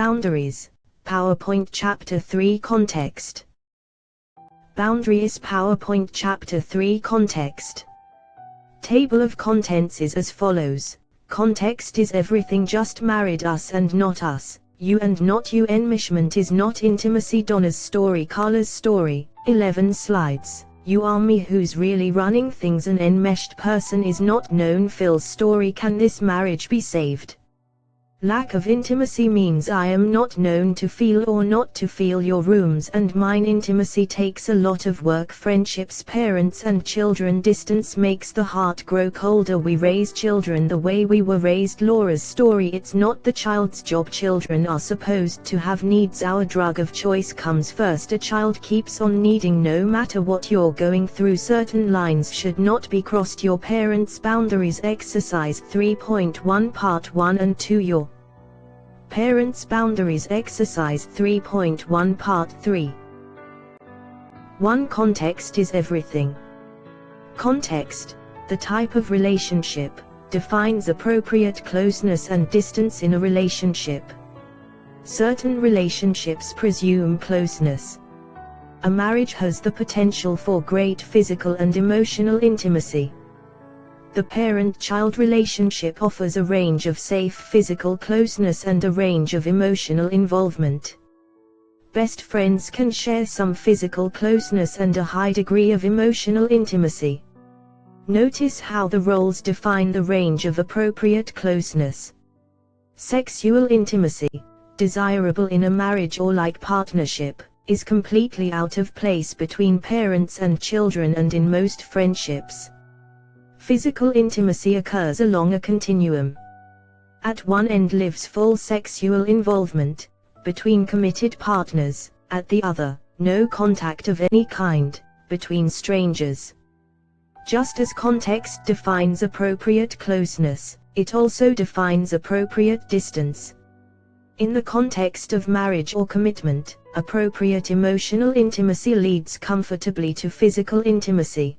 Boundaries, PowerPoint Chapter 3 Context. Boundaries PowerPoint Chapter 3 Context. Table of contents is as follows. Context is everything just married us and not us, you and not you. Enmeshment is not intimacy. Donna's story, Carla's story, 11 slides. You are me, who's really running things. An enmeshed person is not known. Phil's story, can this marriage be saved? Lack of intimacy means I am not known to feel or not to feel your rooms and mine. Intimacy takes a lot of work. Friendships, parents and children. Distance makes the heart grow colder. We raise children the way we were raised. Laura's story, it's not the child's job. Children are supposed to have needs. Our drug of choice comes first. A child keeps on needing no matter what you're going through. Certain lines should not be crossed. Your parents' boundaries. Exercise 3.1 Part 1 and 2. Your Parents' Boundaries. Exercise 3.1 Part 3. 1. Context is everything. Context, the type of relationship, defines appropriate closeness and distance in a relationship. Certain relationships presume closeness. A marriage has the potential for great physical and emotional intimacy. The parent-child relationship offers a range of safe physical closeness and a range of emotional involvement. Best friends can share some physical closeness and a high degree of emotional intimacy. Notice how the roles define the range of appropriate closeness. Sexual intimacy, desirable in a marriage or like partnership, is completely out of place between parents and children and in most friendships. Physical intimacy occurs along a continuum. At one end lives full sexual involvement, between committed partners, at the other, no contact of any kind, between strangers. Just as context defines appropriate closeness, it also defines appropriate distance. In the context of marriage or commitment, appropriate emotional intimacy leads comfortably to physical intimacy.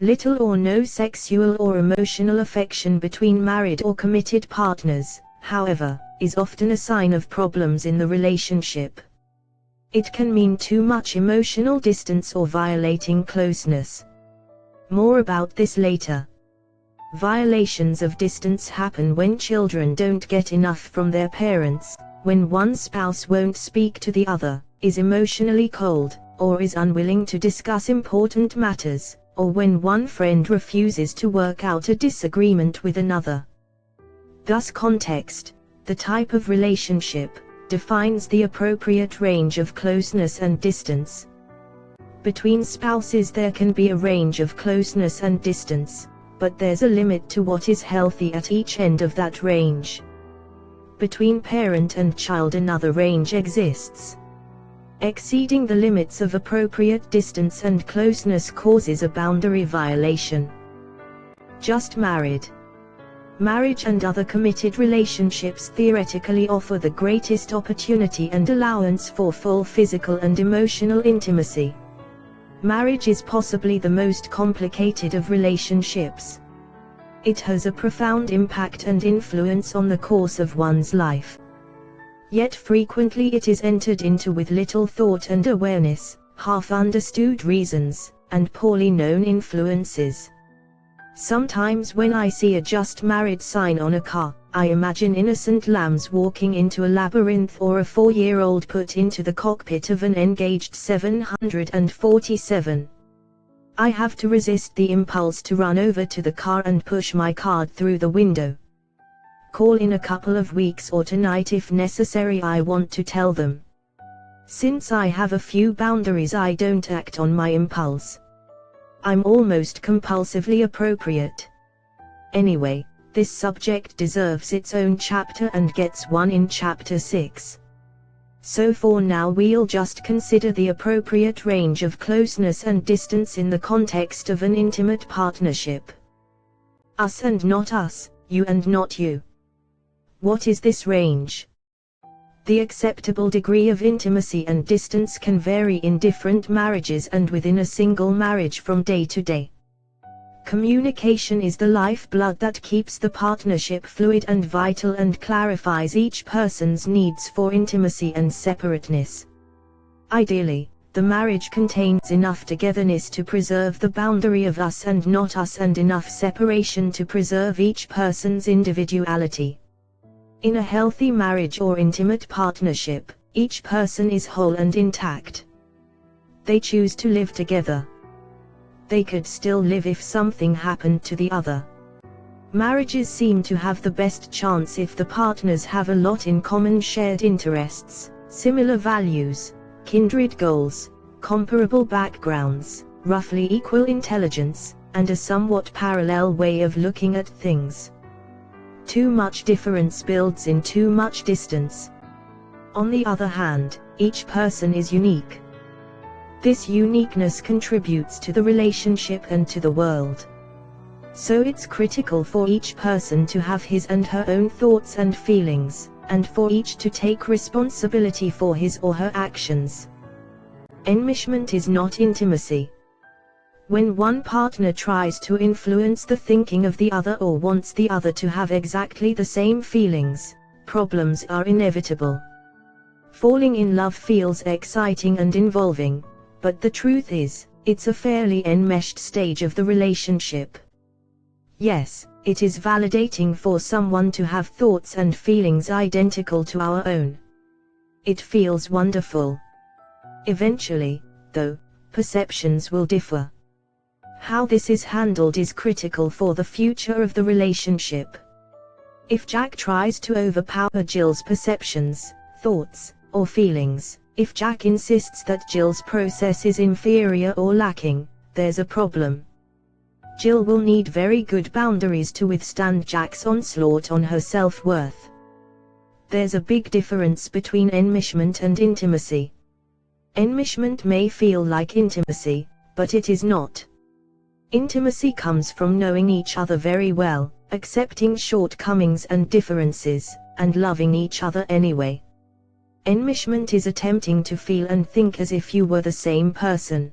Little or no sexual or emotional affection between married or committed partners, however, is often a sign of problems in the relationship. It can mean too much emotional distance or violating closeness. More about this later. Violations of distance happen when children don't get enough from their parents, when one spouse won't speak to the other, is emotionally cold, or is unwilling to discuss important matters, or when one friend refuses to work out a disagreement with another. Thus context, the type of relationship, defines the appropriate range of closeness and distance. Between spouses there can be a range of closeness and distance, but there's a limit to what is healthy at each end of that range. Between parent and child another range exists. Exceeding the limits of appropriate distance and closeness causes a boundary violation. Just married. Marriage and other committed relationships theoretically offer the greatest opportunity and allowance for full physical and emotional intimacy. Marriage is possibly the most complicated of relationships. It has a profound impact and influence on the course of one's life. Yet frequently it is entered into with little thought and awareness, half-understood reasons, and poorly known influences. Sometimes when I see a just married sign on a car, I imagine innocent lambs walking into a labyrinth or a 4-year-old put into the cockpit of an engaged 747. I have to resist the impulse to run over to the car and push my card through the window. Call in a couple of weeks or tonight if necessary, I want to tell them. Since I have a few boundaries, I don't act on my impulse. I'm almost compulsively appropriate. Anyway, this subject deserves its own chapter and gets one in chapter 6. So for now we'll just consider the appropriate range of closeness and distance in the context of an intimate partnership. Us and not us, you and not you. What is this range? The acceptable degree of intimacy and distance can vary in different marriages and within a single marriage from day to day. Communication is the lifeblood that keeps the partnership fluid and vital and clarifies each person's needs for intimacy and separateness. Ideally, the marriage contains enough togetherness to preserve the boundary of us and not us, and enough separation to preserve each person's individuality. In a healthy marriage or intimate partnership, each person is whole and intact. They choose to live together. They could still live if something happened to the other. Marriages seem to have the best chance if the partners have a lot in common: shared interests, similar values, kindred goals, comparable backgrounds, roughly equal intelligence, and a somewhat parallel way of looking at things. Too much difference builds in too much distance. On the other hand, each person is unique. This uniqueness contributes to the relationship and to the world. So it's critical for each person to have his and her own thoughts and feelings, and for each to take responsibility for his or her actions. Enmeshment is not intimacy. When one partner tries to influence the thinking of the other or wants the other to have exactly the same feelings, problems are inevitable. Falling in love feels exciting and involving, but the truth is, it's a fairly enmeshed stage of the relationship. Yes, it is validating for someone to have thoughts and feelings identical to our own. It feels wonderful. Eventually, though, perceptions will differ. How this is handled is critical for the future of the relationship. If Jack tries to overpower Jill's perceptions, thoughts, or feelings, if Jack insists that Jill's process is inferior or lacking, there's a problem. Jill will need very good boundaries to withstand Jack's onslaught on her self-worth. There's a big difference between enmeshment and intimacy. Enmeshment may feel like intimacy, but it is not. Intimacy comes from knowing each other very well, accepting shortcomings and differences, and loving each other anyway. Enmeshment is attempting to feel and think as if you were the same person.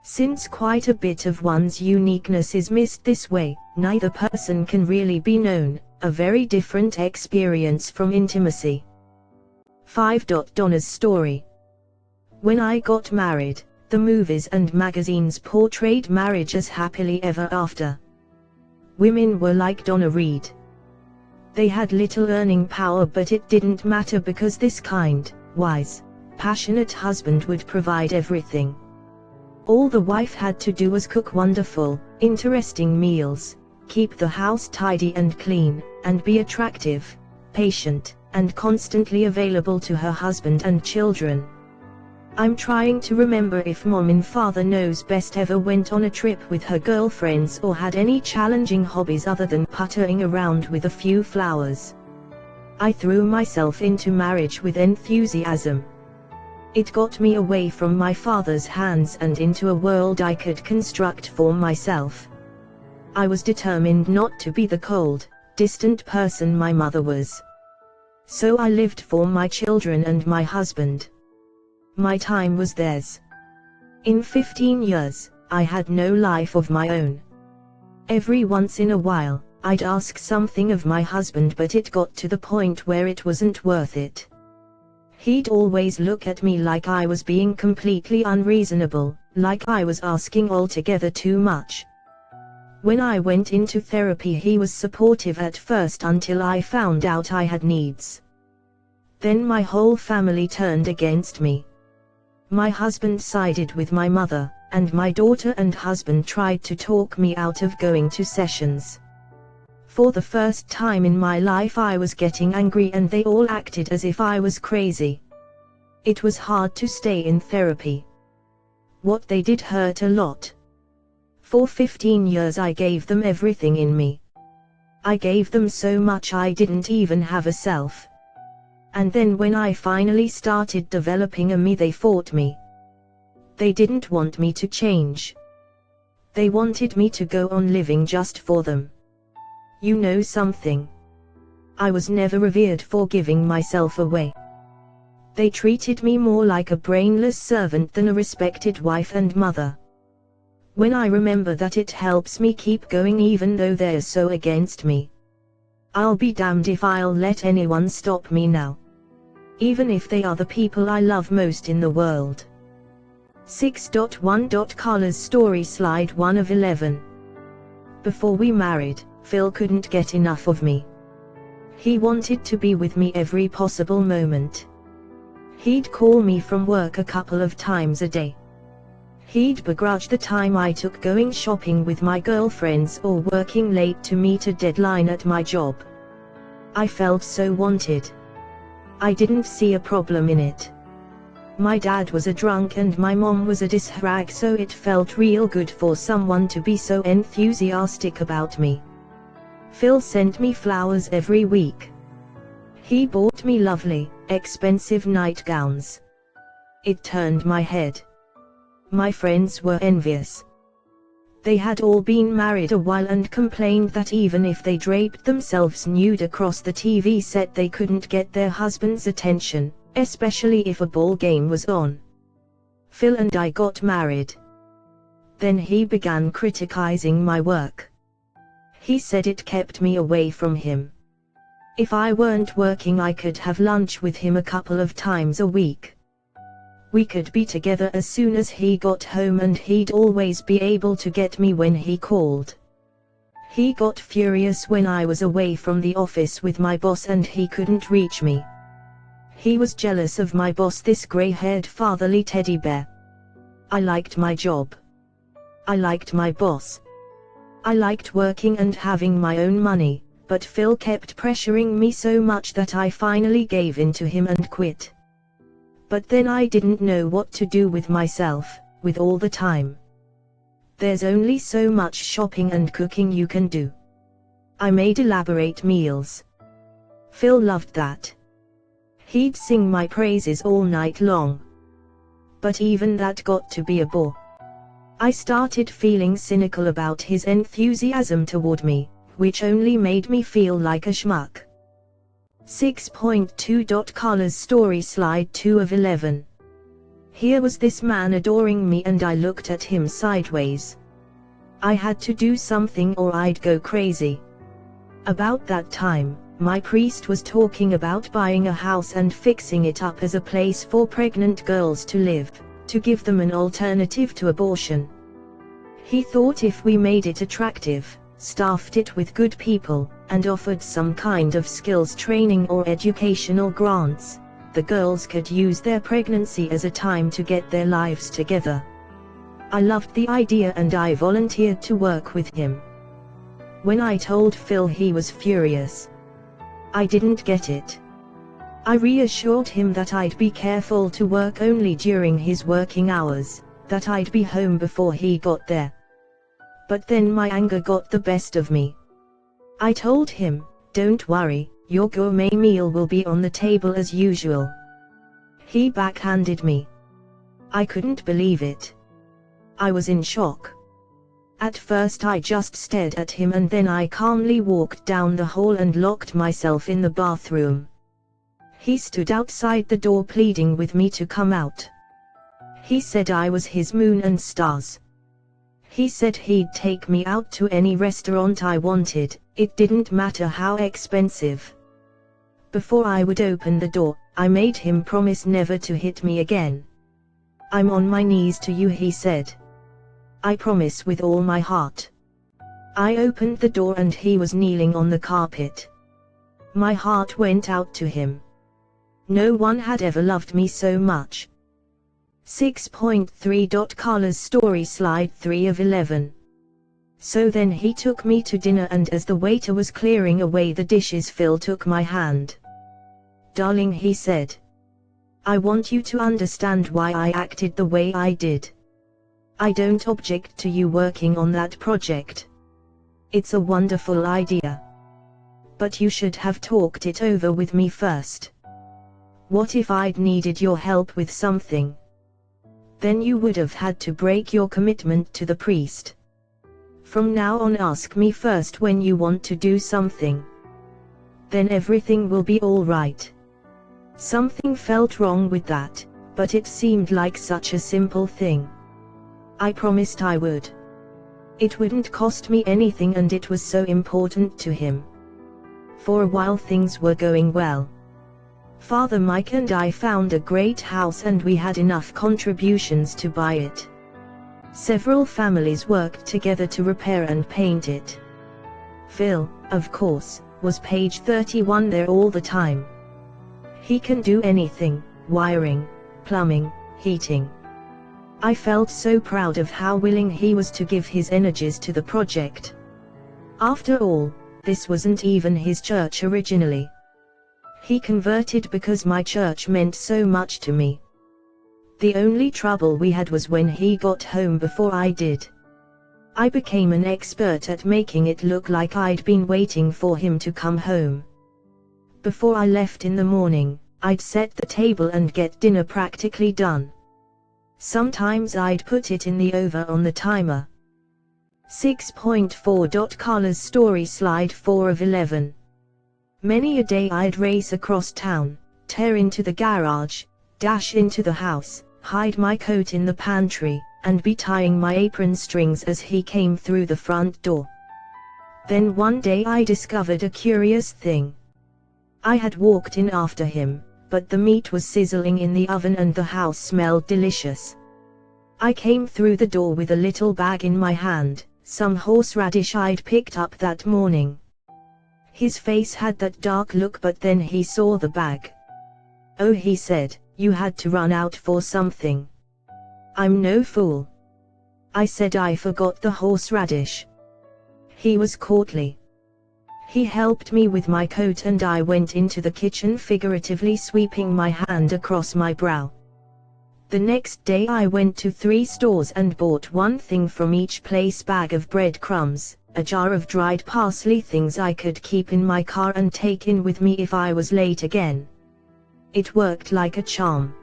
Since quite a bit of one's uniqueness is missed this way, neither person can really be known, a very different experience from intimacy. 5. Donna's story. When I got married, the movies and magazines portrayed marriage as happily ever after. Women were like Donna Reed. They had little earning power, but it didn't matter because this kind, wise, passionate husband would provide everything. All the wife had to do was cook wonderful, interesting meals, keep the house tidy and clean, and be attractive, patient, and constantly available to her husband and children. I'm trying to remember if Mom in Father Knows Best ever went on a trip with her girlfriends or had any challenging hobbies other than puttering around with a few flowers. I threw myself into marriage with enthusiasm. It got me away from my father's hands and into a world I could construct for myself. I was determined not to be the cold, distant person my mother was. So I lived for my children and my husband. My time was theirs. In 15 years, I had no life of my own. Every once in a while, I'd ask something of my husband, but it got to the point where it wasn't worth it. He'd always look at me like I was being completely unreasonable, like I was asking altogether too much. When I went into therapy, he was supportive at first until I found out I had needs. Then my whole family turned against me. My husband sided with my mother, and my daughter and husband tried to talk me out of going to sessions. For the first time in my life I was getting angry, and they all acted as if I was crazy. It was hard to stay in therapy. What they did hurt a lot. For 15 years I gave them everything in me. I gave them so much I didn't even have a self. And then when I finally started developing a me, they fought me. They didn't want me to change. They wanted me to go on living just for them. You know something? I was never revered for giving myself away. They treated me more like a brainless servant than a respected wife and mother. When I remember that, it helps me keep going even though they're so against me. I'll be damned if I'll let anyone stop me now. Even if they are the people I love most in the world. 6.1. Carla's story, slide 1 of 11. Before we married, Phil couldn't get enough of me. He wanted to be with me every possible moment. He'd call me from work a couple of times a day. He'd begrudge the time I took going shopping with my girlfriends or working late to meet a deadline at my job. I felt so wanted. I didn't see a problem in it. My dad was a drunk and my mom was a dishrag, so it felt real good for someone to be so enthusiastic about me. Phil sent me flowers every week. He bought me lovely, expensive nightgowns. It turned my head. My friends were envious. They had all been married a while and complained that even if they draped themselves nude across the TV set, they couldn't get their husband's attention, especially if a ball game was on. Phil and I got married. Then he began criticizing my work. He said it kept me away from him. If I weren't working, I could have lunch with him a couple of times a week. We could be together as soon as he got home and he'd always be able to get me when he called. He got furious when I was away from the office with my boss and he couldn't reach me. He was jealous of my boss, this grey-haired fatherly teddy bear. I liked my job. I liked my boss. I liked working and having my own money, but Phil kept pressuring me so much that I finally gave in to him and quit. But then I didn't know what to do with myself, with all the time. There's only so much shopping and cooking you can do. I made elaborate meals. Phil loved that. He'd sing my praises all night long. But even that got to be a bore. I started feeling cynical about his enthusiasm toward me, which only made me feel like a schmuck. 6.2. Carla's story, slide 2 of 11. Here was this man adoring me and I looked at him sideways. I had to do something or I'd go crazy. About that time, my priest was talking about buying a house and fixing it up as a place for pregnant girls to live, to give them an alternative to abortion. He thought if we made it attractive, staffed it with good people, and offered some kind of skills training or educational grants, the girls could use their pregnancy as a time to get their lives together. I loved the idea and I volunteered to work with him. When I told Phil, he was furious. I didn't get it. I reassured him that I'd be careful to work only during his working hours, that I'd be home before he got there. But then my anger got the best of me. I told him, "Don't worry, your gourmet meal will be on the table as usual." He backhanded me. I couldn't believe it. I was in shock. At first I just stared at him and then I calmly walked down the hall and locked myself in the bathroom. He stood outside the door pleading with me to come out. He said I was his moon and stars. He said he'd take me out to any restaurant I wanted, it didn't matter how expensive. Before I would open the door, I made him promise never to hit me again. "I'm on my knees to you," he said. "I promise with all my heart." I opened the door and he was kneeling on the carpet. My heart went out to him. No one had ever loved me so much. 6.3. Carla's story, slide 3 of 11. So then he took me to dinner and as the waiter was clearing away the dishes, Phil took my hand. "Darling," he said, "I want you to understand why I acted the way I did. I don't object to you working on that project. It's a wonderful idea. But you should have talked it over with me first. What if I'd needed your help with something? Then you would have had to break your commitment to the priest. From now on, ask me first when you want to do something. Then everything will be all right." Something felt wrong with that, but it seemed like such a simple thing. I promised I would. It wouldn't cost me anything and it was so important to him. For a while things were going well. Father Mike and I found a great house and we had enough contributions to buy it. Several families worked together to repair and paint it. Phil, of course, was page 31 there all the time. He can do anything: wiring, plumbing, heating. I felt so proud of how willing he was to give his energies to the project. After all, this wasn't even his church originally. He converted because my church meant so much to me. The only trouble we had was when he got home before I did. I became an expert at making it look like I'd been waiting for him to come home. Before I left in the morning, I'd set the table and get dinner practically done. Sometimes I'd put it in the oven on the timer. 6.4. Carla's story, slide 4 of 11. Many a day I'd race across town, tear into the garage, dash into the house, hide my coat in the pantry, and be tying my apron strings as he came through the front door. Then one day I discovered a curious thing. I had walked in after him, but the meat was sizzling in the oven and the house smelled delicious. I came through the door with a little bag in my hand, some horseradish I'd picked up that morning. His face had that dark look, but then he saw the bag. "Oh," he said, "you had to run out for something." "I'm no fool." I said I forgot the horseradish. He was courtly. He helped me with my coat and I went into the kitchen, figuratively sweeping my hand across my brow. The next day I went to 3 stores and bought one thing from each place: bag of breadcrumbs, a jar of dried parsley, things I could keep in my car and take in with me if I was late again. It worked like a charm.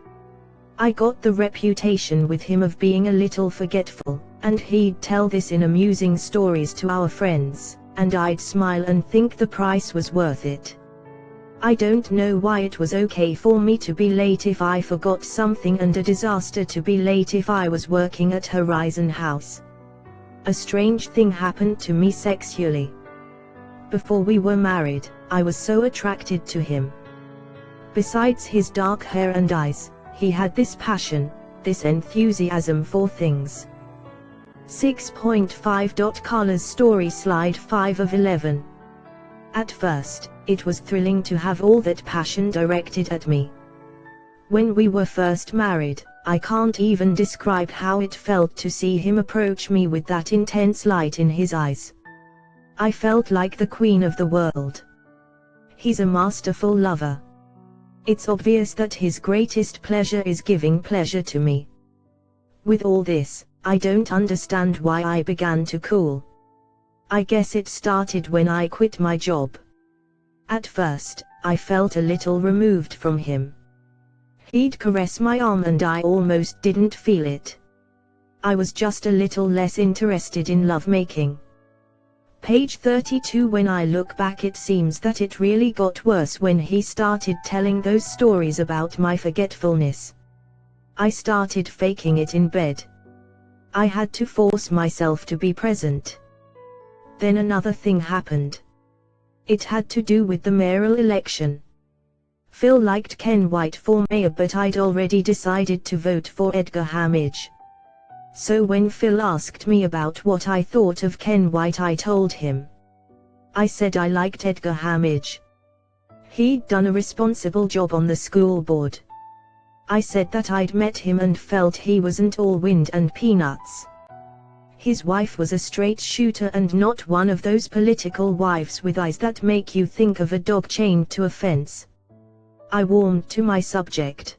I got the reputation with him of being a little forgetful, and he'd tell this in amusing stories to our friends, and I'd smile and think the price was worth it. I don't know why it was okay for me to be late if I forgot something and a disaster to be late if I was working at Horizon House. A strange thing happened to me sexually. Before we were married, I was so attracted to him. Besides his dark hair and eyes, he had this passion, this enthusiasm for things. 6.5. Carla's story, slide 5 of 11. At first, it was thrilling to have all that passion directed at me. When we were first married, I can't even describe how it felt to see him approach me with that intense light in his eyes. I felt like the queen of the world. He's a masterful lover. It's obvious that his greatest pleasure is giving pleasure to me. With all this, I don't understand why I began to cool. I guess it started when I quit my job. At first, I felt a little removed from him. He'd caress my arm and I almost didn't feel it. I was just a little less interested in lovemaking. Page 32. When I look back, it seems that it really got worse when he started telling those stories about my forgetfulness. I started faking it in bed. I had to force myself to be present. Then another thing happened. It had to do with the mayoral election. Phil liked Ken White for mayor, but I'd already decided to vote for Edgar Hamage. So when Phil asked me about what I thought of Ken White, I told him. I said I liked Edgar Hamage. He'd done a responsible job on the school board. I said that I'd met him and felt he wasn't all wind and peanuts. His wife was a straight shooter and not one of those political wives with eyes that make you think of a dog chained to a fence. I warmed to my subject.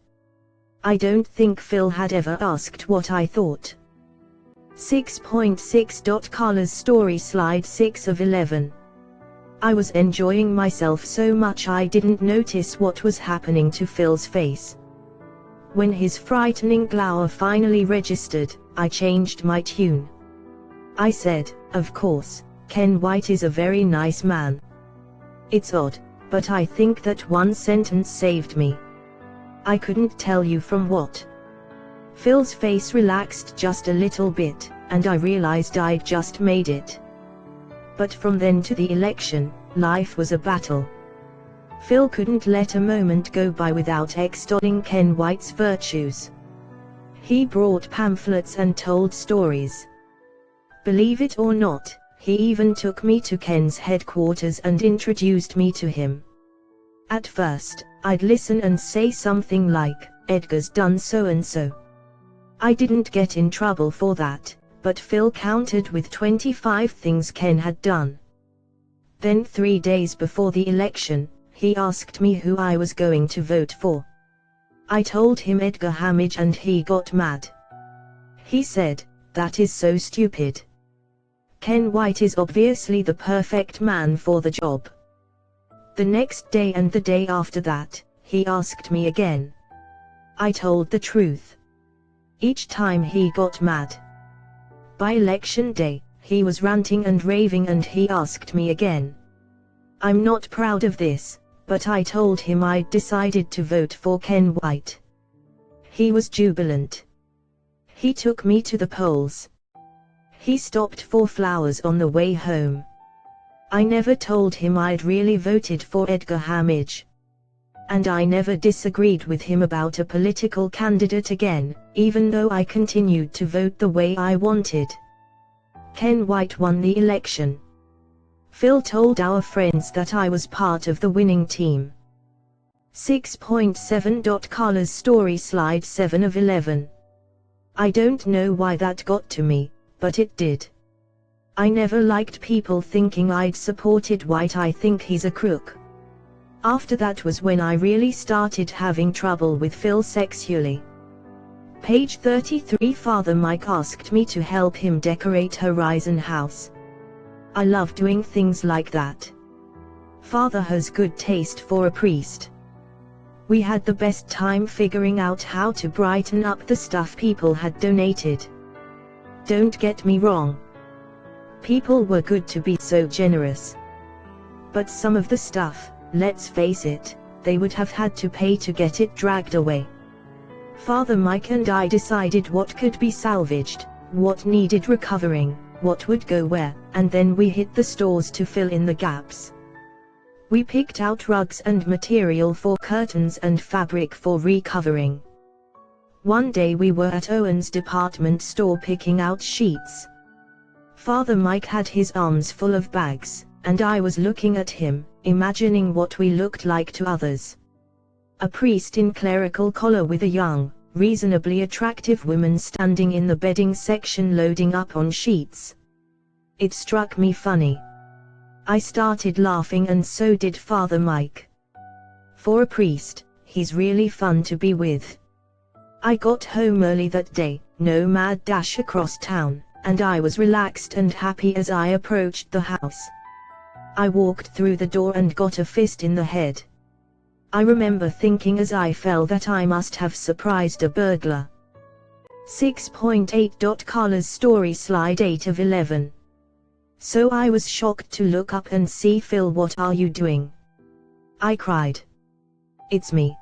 I don't think Phil had ever asked what I thought. 6.6. Carla's story, slide 6 of 11. I was enjoying myself so much I didn't notice what was happening to Phil's face. When his frightening glower finally registered, I changed my tune. I said, "Of course, Ken White is a very nice man." It's odd, but I think that one sentence saved me. I couldn't tell you from what. Phil's face relaxed just a little bit, and I realized I'd just made it. But from then to the election, life was a battle. Phil couldn't let a moment go by without extolling Ken White's virtues. He brought pamphlets and told stories. Believe it or not, he even took me to Ken's headquarters and introduced me to him. At first, I'd listen and say something like, "Edgar's done so and so." I didn't get in trouble for that, but Phil countered with 25 things Ken had done. Then 3 days before the election, he asked me who I was going to vote for. I told him Edgar Hamage and he got mad. He said, "That is so stupid. Ken White is obviously the perfect man for the job." The next day and the day after that, he asked me again. I told the truth. Each time he got mad. By election day, he was ranting and raving and he asked me again. I'm not proud of this, but I told him I'd decided to vote for Ken White. He was jubilant. He took me to the polls. He stopped for flowers on the way home. I never told him I'd really voted for Edgar Hamage. And I never disagreed with him about a political candidate again, even though I continued to vote the way I wanted. Ken White won the election. Phil told our friends that I was part of the winning team. 6.7. Carla's story slide 7 of 11. I don't know why that got to me, but it did. I never liked people thinking I'd supported White. I think he's a crook. After that was when I really started having trouble with Phil sexually. Page 33. Father Mike asked me to help him decorate Horizon House. I love doing things like that. Father has good taste for a priest. We had the best time figuring out how to brighten up the stuff people had donated. Don't get me wrong. People were good to be so generous. But some of the stuff, let's face it, they would have had to pay to get it dragged away. Father Mike and I decided what could be salvaged, what needed recovering, what would go where, and then we hit the stores to fill in the gaps. We picked out rugs and material for curtains and fabric for recovering. One day we were at Owen's department store picking out sheets. Father Mike had his arms full of bags, and I was looking at him, imagining what we looked like to others. A priest in clerical collar with a young, reasonably attractive woman standing in the bedding section loading up on sheets. It struck me funny. I started laughing and so did Father Mike. For a priest, he's really fun to be with. I got home early that day, no mad dash across town, and I was relaxed and happy as I approached the house. I walked through the door and got a fist in the head. I remember thinking as I fell that I must have surprised a burglar. 6.8. Carla's story slide 8 of 11. So I was shocked to look up and see Phil. "What are you doing?" I cried. "It's me."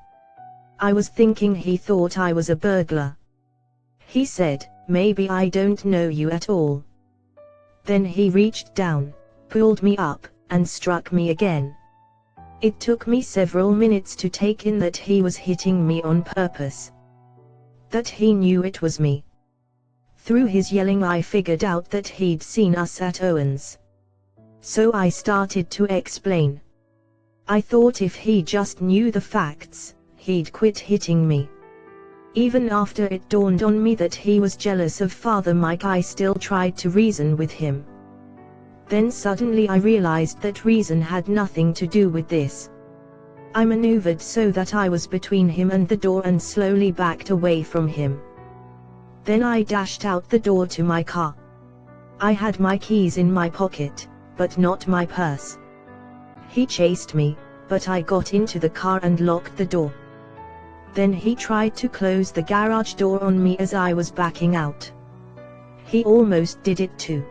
I was thinking he thought I was a burglar. He said, "Maybe I don't know you at all." Then he reached down, pulled me up, and struck me again. It took me several minutes to take in that he was hitting me on purpose. That he knew it was me. Through his yelling I figured out that he'd seen us at Owen's. So I started to explain. I thought if he just knew the facts, he'd quit hitting me. Even after it dawned on me that he was jealous of Father Mike, I still tried to reason with him. Then suddenly I realized that reason had nothing to do with this. I maneuvered so that I was between him and the door and slowly backed away from him. Then I dashed out the door to my car. I had my keys in my pocket, but not my purse. He chased me, but I got into the car and locked the door. Then he tried to close the garage door on me as I was backing out. He almost did it too.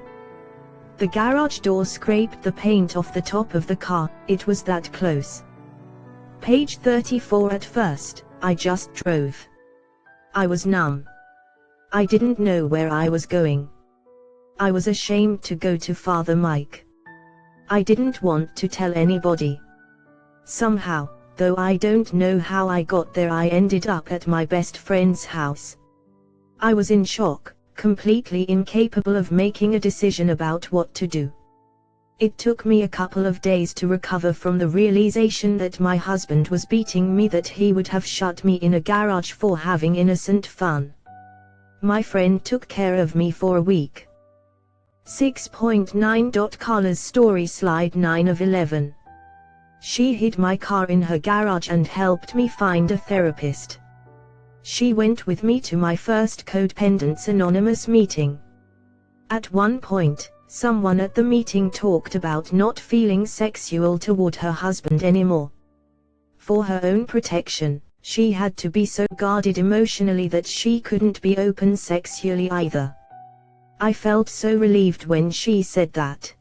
The garage door scraped the paint off the top of the car, it was that close. Page 34. At first, I just drove. I was numb. I didn't know where I was going. I was ashamed to go to Father Mike. I didn't want to tell anybody. Somehow, though I don't know how I got there, I ended up at my best friend's house. I was in shock, completely incapable of making a decision about what to do. It took me a couple of days to recover from the realization that my husband was beating me, that he would have shut me in a garage for having innocent fun. My friend took care of me for a week. 6.9. Carla's story, slide 9 of 11. She hid my car in her garage and helped me find a therapist. She went with me to my first Codependence Anonymous meeting. At one point, someone at the meeting talked about not feeling sexual toward her husband anymore. For her own protection, she had to be so guarded emotionally that she couldn't be open sexually either. I felt so relieved when she said that.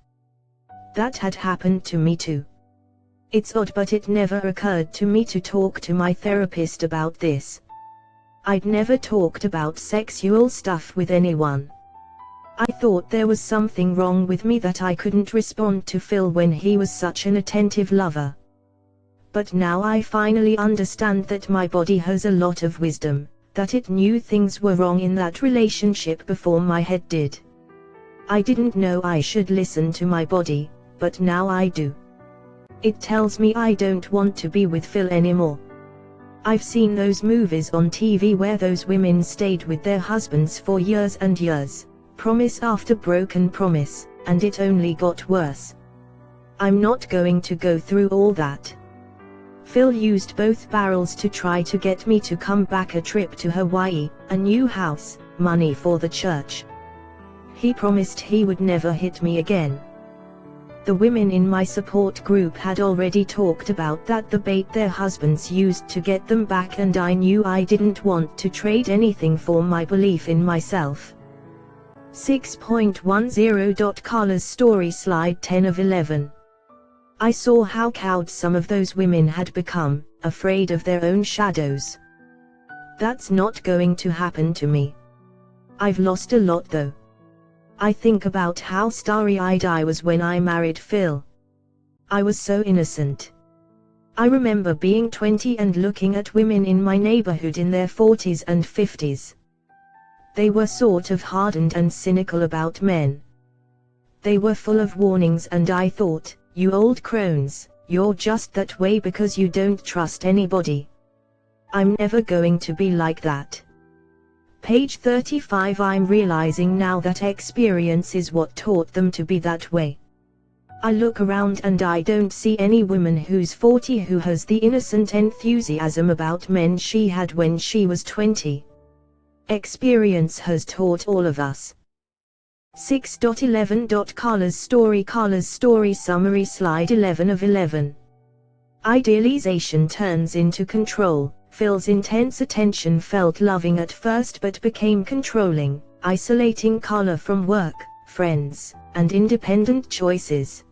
That had happened to me too. It's odd, but it never occurred to me to talk to my therapist about this. I'd never talked about sexual stuff with anyone. I thought there was something wrong with me, that I couldn't respond to Phil when he was such an attentive lover. But now I finally understand that my body has a lot of wisdom, that it knew things were wrong in that relationship before my head did. I didn't know I should listen to my body, but now I do. It tells me I don't want to be with Phil anymore. I've seen those movies on TV where those women stayed with their husbands for years and years, promise after broken promise, and it only got worse. I'm not going to go through all that. Phil used both barrels to try to get me to come back: a trip to Hawaii, a new house, money for the church. He promised he would never hit me again. The women in my support group had already talked about that, the bait their husbands used to get them back, and I knew I didn't want to trade anything for my belief in myself. 6.10. Carla's story, slide 10 of 11. I saw how cowed some of those women had become, afraid of their own shadows. That's not going to happen to me. I've lost a lot though. I think about how starry-eyed I was when I married Phil. I was so innocent. I remember being 20 and looking at women in my neighborhood in their 40s and 50s. They were sort of hardened and cynical about men. They were full of warnings, and I thought, you old crones, you're just that way because you don't trust anybody. I'm never going to be like that. Page 35. I'm realizing now that experience is what taught them to be that way. I look around and I don't see any woman who's 40 who has the innocent enthusiasm about men she had when she was 20. Experience has taught all of us. 6.11. Carla's story summary, slide 11 of 11. Idealization turns into control. Phil's intense attention felt loving at first but became controlling, isolating Carla from work, friends, and independent choices.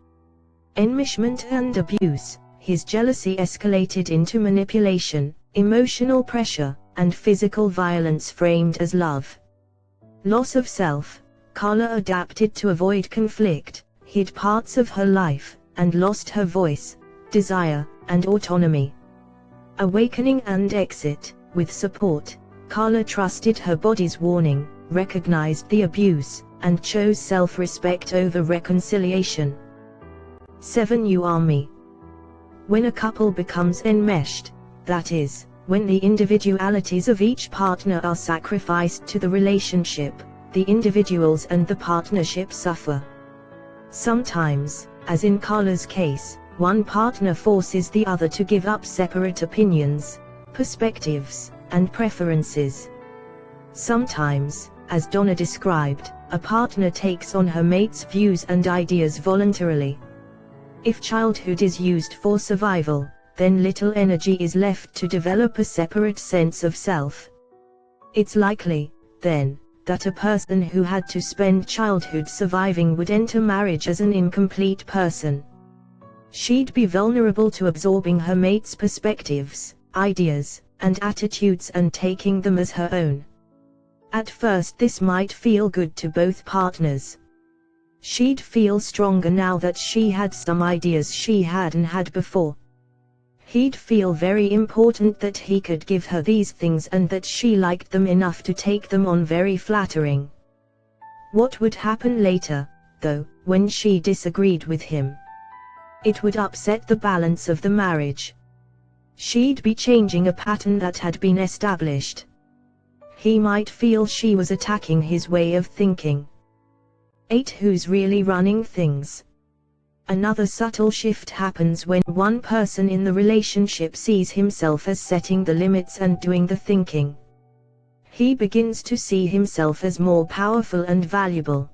Enmeshment and abuse. His jealousy escalated into manipulation, emotional pressure, and physical violence framed as love. Loss of self. Carla adapted to avoid conflict, hid parts of her life, and lost her voice, desire, and autonomy. Awakening and exit. With support, Carla trusted her body's warning, recognized the abuse, and chose self-respect over reconciliation. 7. You are me. When a couple becomes enmeshed, that is, when the individualities of each partner are sacrificed to the relationship, the individuals and the partnership suffer. Sometimes, as in Carla's case, one partner forces the other to give up separate opinions, perspectives, and preferences. Sometimes, as Donna described, a partner takes on her mate's views and ideas voluntarily. If childhood is used for survival, then little energy is left to develop a separate sense of self. It's likely, then, that a person who had to spend childhood surviving would enter marriage as an incomplete person. She'd be vulnerable to absorbing her mate's perspectives, ideas, and attitudes and taking them as her own. At first this might feel good to both partners. She'd feel stronger now that she had some ideas she hadn't had before. He'd feel very important that he could give her these things and that she liked them enough to take them on. Very flattering. What would happen later, though, when she disagreed with him? It would upset the balance of the marriage. She'd be changing a pattern that had been established. He might feel she was attacking his way of thinking. 8. Who's really running things? Another subtle shift happens when one person in the relationship sees himself as setting the limits and doing the thinking. He begins to see himself as more powerful and valuable.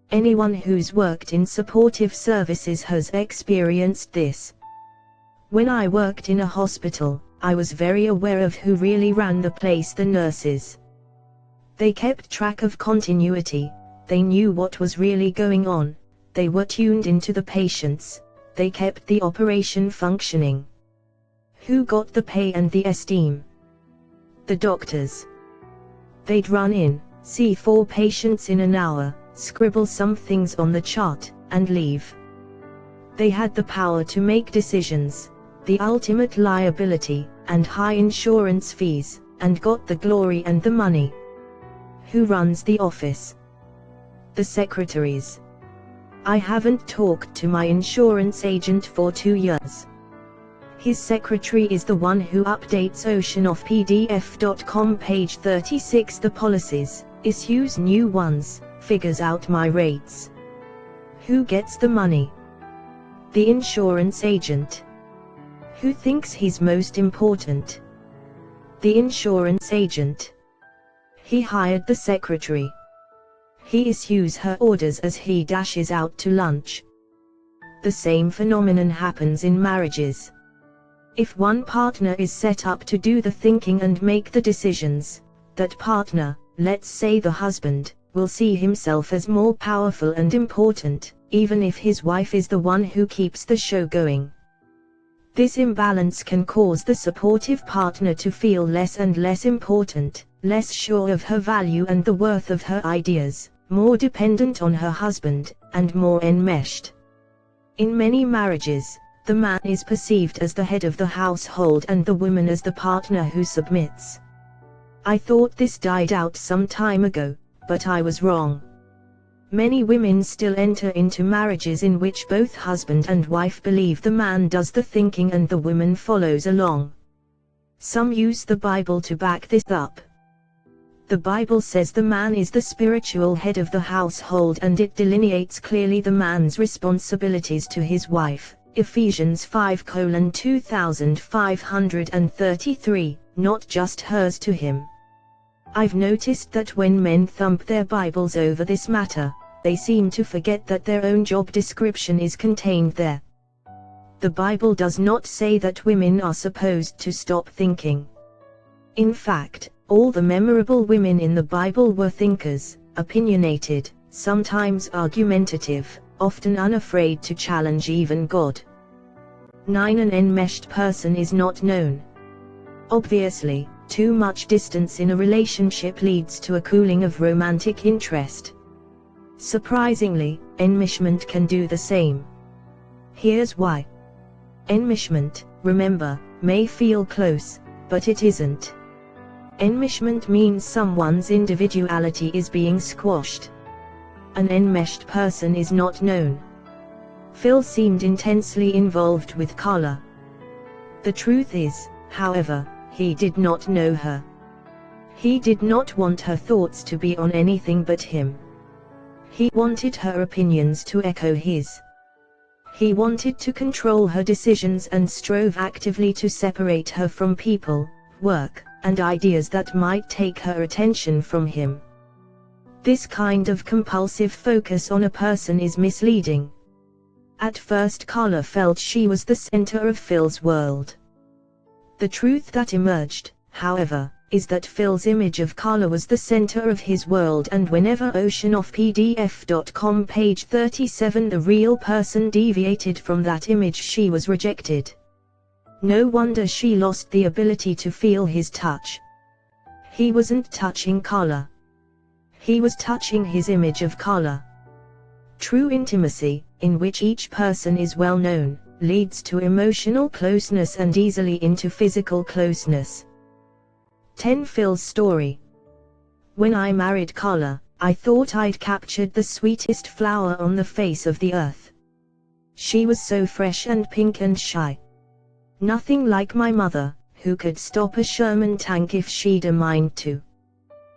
Anyone who's worked in supportive services has experienced this. When I worked in a hospital, I was very aware of who really ran the place: the nurses. They kept track of continuity, they knew what was really going on, they were tuned into the patients, they kept the operation functioning. Who got the pay and the esteem? The doctors. They'd run in, see 4 patients in an hour, scribble some things on the chart, and leave. They had the power to make decisions, the ultimate liability, and high insurance fees, and got the glory and the money. Who runs the office? The secretaries. I haven't talked to my insurance agent for 2 years. His secretary is the one who updates oceanoffpdf.com page 36 the policies, issues new ones, figures out my rates. Who gets the money? The insurance agent. Who thinks he's most important? The insurance agent. He hired the secretary. He issues her orders as he dashes out to lunch. The same phenomenon happens in marriages. If one partner is set up to do the thinking and make the decisions, that partner, let's say the husband, will see himself as more powerful and important, even if his wife is the one who keeps the show going. This imbalance can cause the supportive partner to feel less and less important, less sure of her value and the worth of her ideas, more dependent on her husband, and more enmeshed. In many marriages, the man is perceived as the head of the household and the woman as the partner who submits. I thought this died out some time ago, but I was wrong. Many women still enter into marriages in which both husband and wife believe the man does the thinking and the woman follows along. Some use the Bible to back this up. The Bible says the man is the spiritual head of the household and it delineates clearly the man's responsibilities to his wife, Ephesians 5:2533, not just hers to him. I've noticed that when men thump their Bibles over this matter, they seem to forget that their own job description is contained there. The Bible does not say that women are supposed to stop thinking. In fact, all the memorable women in the Bible were thinkers, opinionated, sometimes argumentative, often unafraid to challenge even God. 9. An enmeshed person is not known. Obviously, too much distance in a relationship leads to a cooling of romantic interest. Surprisingly, enmeshment can do the same. Here's why. Enmeshment, remember, may feel close, but it isn't. Enmeshment means someone's individuality is being squashed. An enmeshed person is not known. Phil seemed intensely involved with Carla. The truth is, however, he did not know her. He did not want her thoughts to be on anything but him. He wanted her opinions to echo his. He wanted to control her decisions and strove actively to separate her from people, work, and ideas that might take her attention from him. This kind of compulsive focus on a person is misleading. At first Carla felt she was the center of Phil's world. The truth that emerged, however, is that Phil's image of Carla was the center of his world, and whenever oceanoffpdf.com page 37 the real person deviated from that image, she was rejected. No wonder she lost the ability to feel his touch. He wasn't touching Carla. He was touching his image of Carla. True intimacy, in which each person is well known, leads to emotional closeness and easily into physical closeness. 10. Phil's story. When I married Carla, I thought I'd captured the sweetest flower on the face of the earth. She was so fresh and pink and shy. Nothing like my mother, who could stop a Sherman tank if she'd a mind to.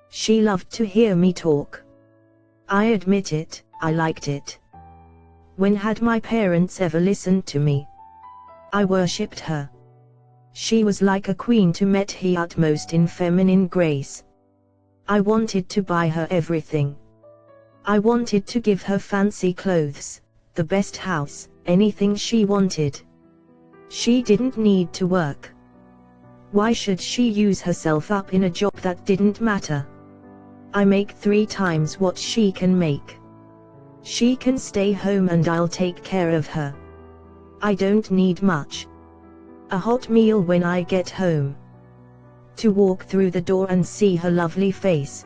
She loved to hear me talk. I admit it, I liked it. When had my parents ever listened to me? I worshipped her. She was like a queen to meet the utmost in feminine grace. I wanted to buy her everything. I wanted to give her fancy clothes, the best house, anything she wanted. She didn't need to work. Why should she use herself up in a job that didn't matter? I make 3 times what she can make. She can stay home and I'll take care of her. I don't need much. A hot meal when I get home. To walk through the door and see her lovely face.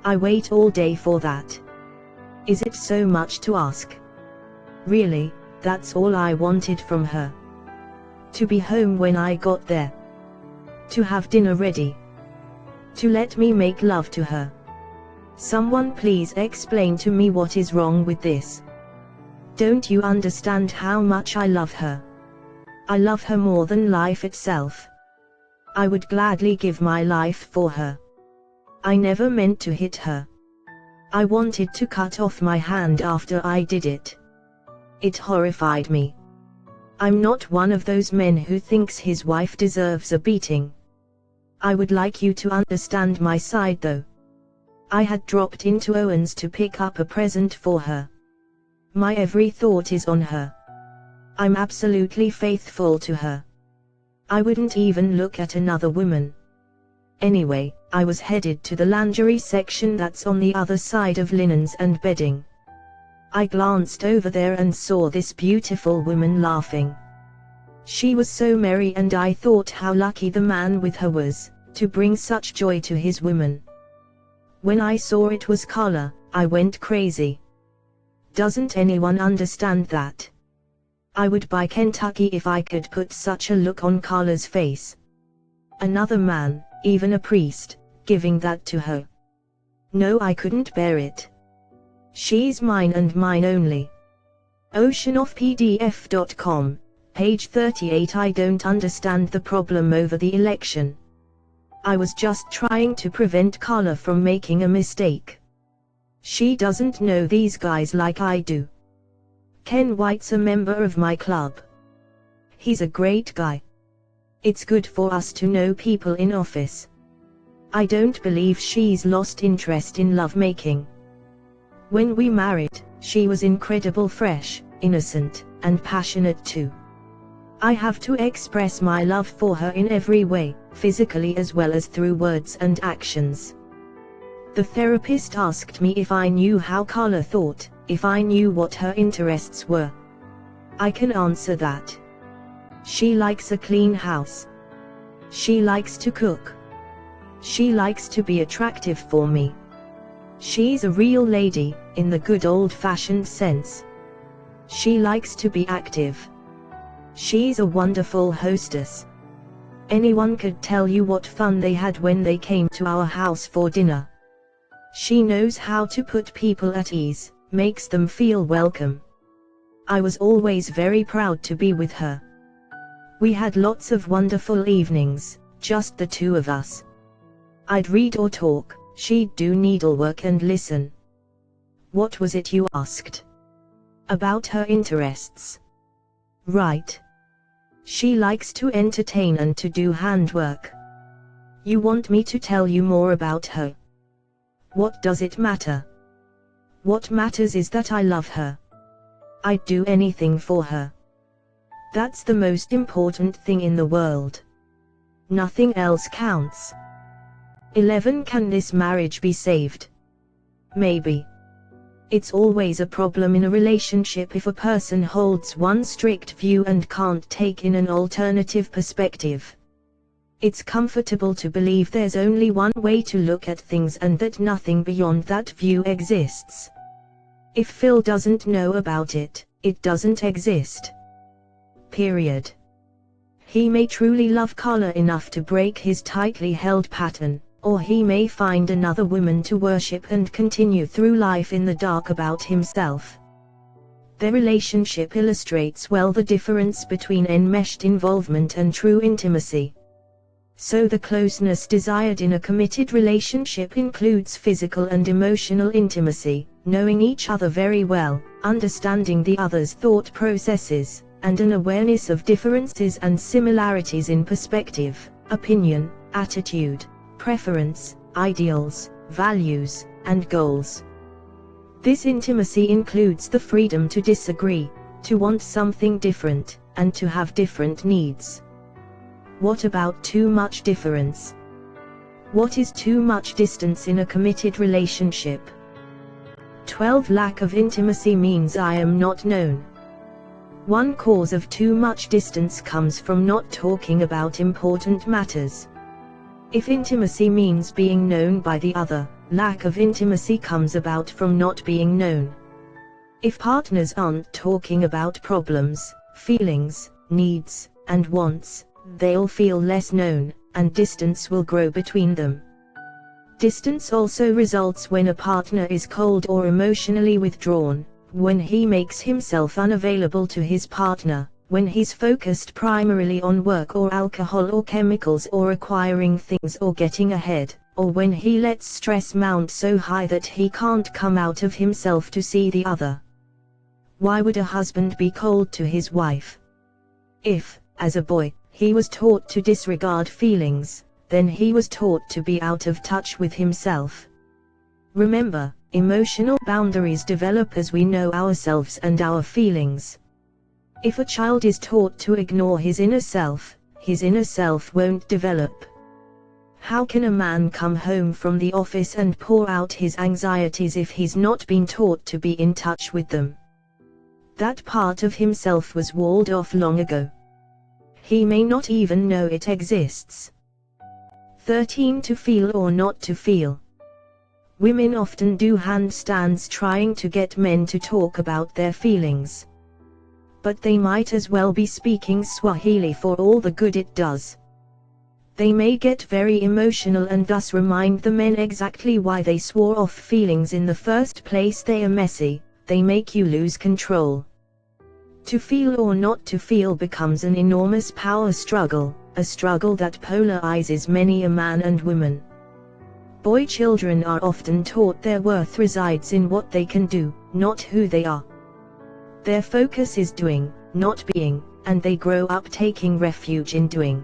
I wait all day for that. Is it so much to ask? Really, that's all I wanted from her. To be home when I got there. To have dinner ready. To let me make love to her. Someone please explain to me what is wrong with this. Don't you understand how much I love her? I love her more than life itself. I would gladly give my life for her. I never meant to hit her. I wanted to cut off my hand after I did it. It horrified me. I'm not one of those men who thinks his wife deserves a beating. I would like you to understand my side though. I had dropped into Owen's to pick up a present for her. My every thought is on her. I'm absolutely faithful to her. I wouldn't even look at another woman. Anyway, I was headed to the lingerie section that's on the other side of linens and bedding. I glanced over there and saw this beautiful woman laughing. She was so merry and I thought how lucky the man with her was, to bring such joy to his women. When I saw it was Carla, I went crazy. Doesn't anyone understand that? I would buy Kentucky if I could put such a look on Carla's face. Another man, even a priest, giving that to her. No, I couldn't bear it. She's mine and mine only. Oceanoffpdf.com, page 38. I don't understand the problem over the election. I was just trying to prevent Carla from making a mistake. She doesn't know these guys like I do. Ken White's a member of my club. He's a great guy. It's good for us to know people in office. I don't believe she's lost interest in lovemaking. When we married, she was incredible, fresh, innocent, and passionate too. I have to express my love for her in every way, physically as well as through words and actions. The therapist asked me if I knew how Carla thought, if I knew what her interests were. I can answer that. She likes a clean house. She likes to cook. She likes to be attractive for me. She's a real lady, in the good old-fashioned sense. She likes to be active. She's a wonderful hostess. Anyone could tell you what fun they had when they came to our house for dinner. She knows how to put people at ease, makes them feel welcome. I was always very proud to be with her. We had lots of wonderful evenings, just the two of us. I'd read or talk, she'd do needlework and listen. What was it you asked? About her interests. Right. She likes to entertain and to do handwork. You want me to tell you more about her? What does it matter? What matters is that I love her. I'd do anything for her. That's the most important thing in the world. Nothing else counts. 11. Can this marriage be saved? Maybe. It's always a problem in a relationship if a person holds one strict view and can't take in an alternative perspective. It's comfortable to believe there's only one way to look at things and that nothing beyond that view exists. If Phil doesn't know about it, it doesn't exist. Period. He may truly love Carla enough to break his tightly held pattern, or he may find another woman to worship and continue through life in the dark about himself. Their relationship illustrates well the difference between enmeshed involvement and true intimacy. So the closeness desired in a committed relationship includes physical and emotional intimacy, knowing each other very well, understanding the other's thought processes, and an awareness of differences and similarities in perspective, opinion, attitude, preference, ideals, values, and goals. This intimacy includes the freedom to disagree, to want something different, and to have different needs. What about too much difference? What is too much distance in a committed relationship? 12. Lack of intimacy means I am not known. One cause of too much distance comes from not talking about important matters. If intimacy means being known by the other, lack of intimacy comes about from not being known. If partners aren't talking about problems, feelings, needs, and wants, they'll feel less known, and distance will grow between them. Distance also results when a partner is cold or emotionally withdrawn, when he makes himself unavailable to his partner, when he's focused primarily on work or alcohol or chemicals or acquiring things or getting ahead, or when he lets stress mount so high that he can't come out of himself to see the other. Why would a husband be cold to his wife? If, as a boy, he was taught to disregard feelings, then he was taught to be out of touch with himself. Remember, emotional boundaries develop as we know ourselves and our feelings. If a child is taught to ignore his inner self won't develop. How can a man come home from the office and pour out his anxieties if he's not been taught to be in touch with them? That part of himself was walled off long ago. He may not even know it exists. 13. To feel or not to feel. Women often do handstands trying to get men to talk about their feelings. But they might as well be speaking Swahili for all the good it does. They may get very emotional and thus remind the men exactly why they swore off feelings in the first place. They are messy, they make you lose control. To feel or not to feel becomes an enormous power struggle, a struggle that polarizes many a man and woman. Boy children are often taught their worth resides in what they can do, not who they are. Their focus is doing, not being, and they grow up taking refuge in doing.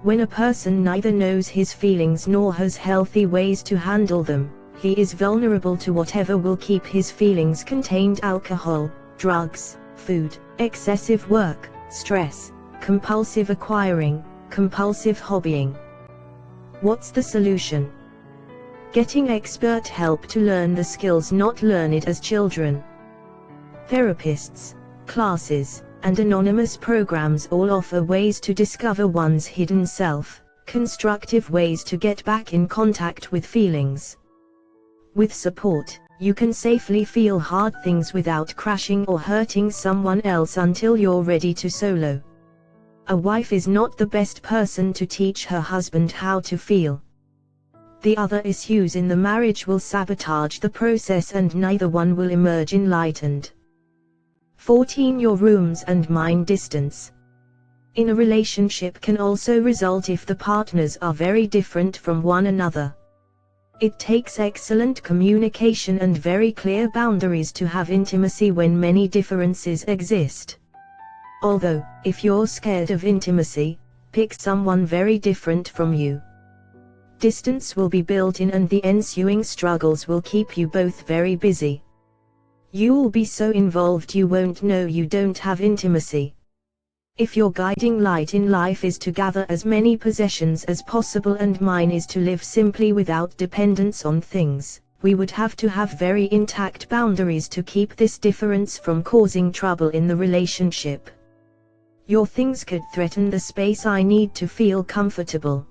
When a person neither knows his feelings nor has healthy ways to handle them, he is vulnerable to whatever will keep his feelings contained: alcohol, drugs, food, excessive work, stress, compulsive acquiring, compulsive hobbying. What's the solution? Getting expert help to learn the skills, not learn it as children. Therapists, classes, and anonymous programs all offer ways to discover one's hidden self, constructive ways to get back in contact with feelings. With support, you can safely feel hard things without crashing or hurting someone else until you're ready to solo. A wife is not the best person to teach her husband how to feel. The other issues in the marriage will sabotage the process and neither one will emerge enlightened. 14. Your rooms and mind distance. In a relationship can also result if the partners are very different from one another. It takes excellent communication and very clear boundaries to have intimacy when many differences exist. Although, if you're scared of intimacy, pick someone very different from you. Distance will be built in and the ensuing struggles will keep you both very busy. You'll be so involved you won't know you don't have intimacy. If your guiding light in life is to gather as many possessions as possible and mine is to live simply without dependence on things, we would have to have very intact boundaries to keep this difference from causing trouble in the relationship. Your things could threaten the space I need to feel comfortable.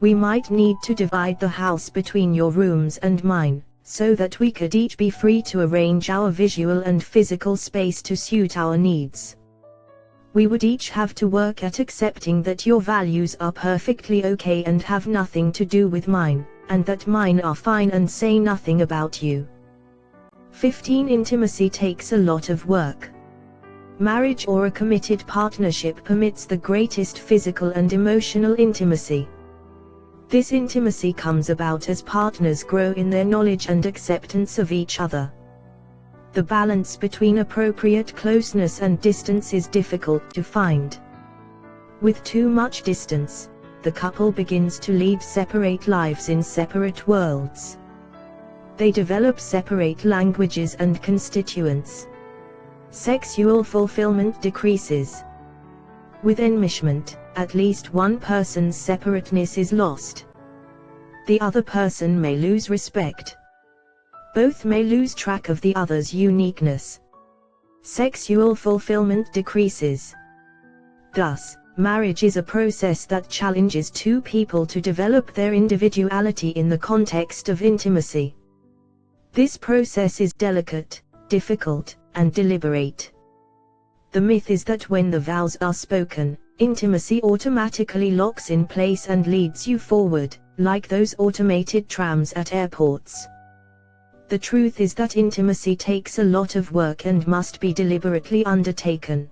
We might need to divide the house between your rooms and mine, so that we could each be free to arrange our visual and physical space to suit our needs. We would each have to work at accepting that your values are perfectly okay and have nothing to do with mine, and that mine are fine and say nothing about you. 15. Intimacy takes a lot of work. Marriage or a committed partnership permits the greatest physical and emotional intimacy. This intimacy comes about as partners grow in their knowledge and acceptance of each other. The balance between appropriate closeness and distance is difficult to find. With too much distance, the couple begins to lead separate lives in separate worlds. They develop separate languages and constituents. Sexual fulfillment decreases. With enmeshment, at least one person's separateness is lost. The other person may lose respect. Both may lose track of the other's uniqueness. Sexual fulfillment decreases. Thus, marriage is a process that challenges two people to develop their individuality in the context of intimacy. This process is delicate, difficult, and deliberate. The myth is that when the vows are spoken, intimacy automatically locks in place and leads you forward, like those automated trams at airports. The truth is that intimacy takes a lot of work and must be deliberately undertaken.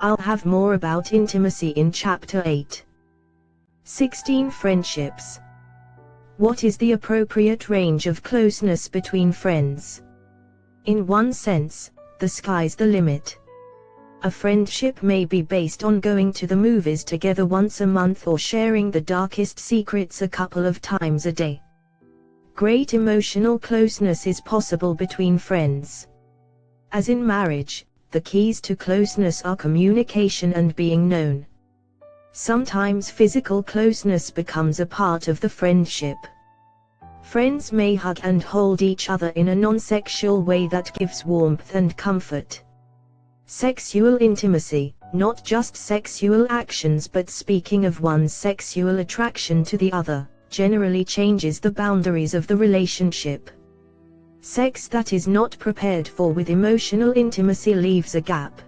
I'll have more about intimacy in Chapter 8. 16. Friendships. What is the appropriate range of closeness between friends? In one sense, the sky's the limit. A friendship may be based on going to the movies together once a month or sharing the darkest secrets a couple of times a day. Great emotional closeness is possible between friends. As in marriage, the keys to closeness are communication and being known. Sometimes physical closeness becomes a part of the friendship. Friends may hug and hold each other in a non-sexual way that gives warmth and comfort. Sexual intimacy, not just sexual actions but speaking of one's sexual attraction to the other, generally changes the boundaries of the relationship. Sex that is not prepared for with emotional intimacy leaves a gap.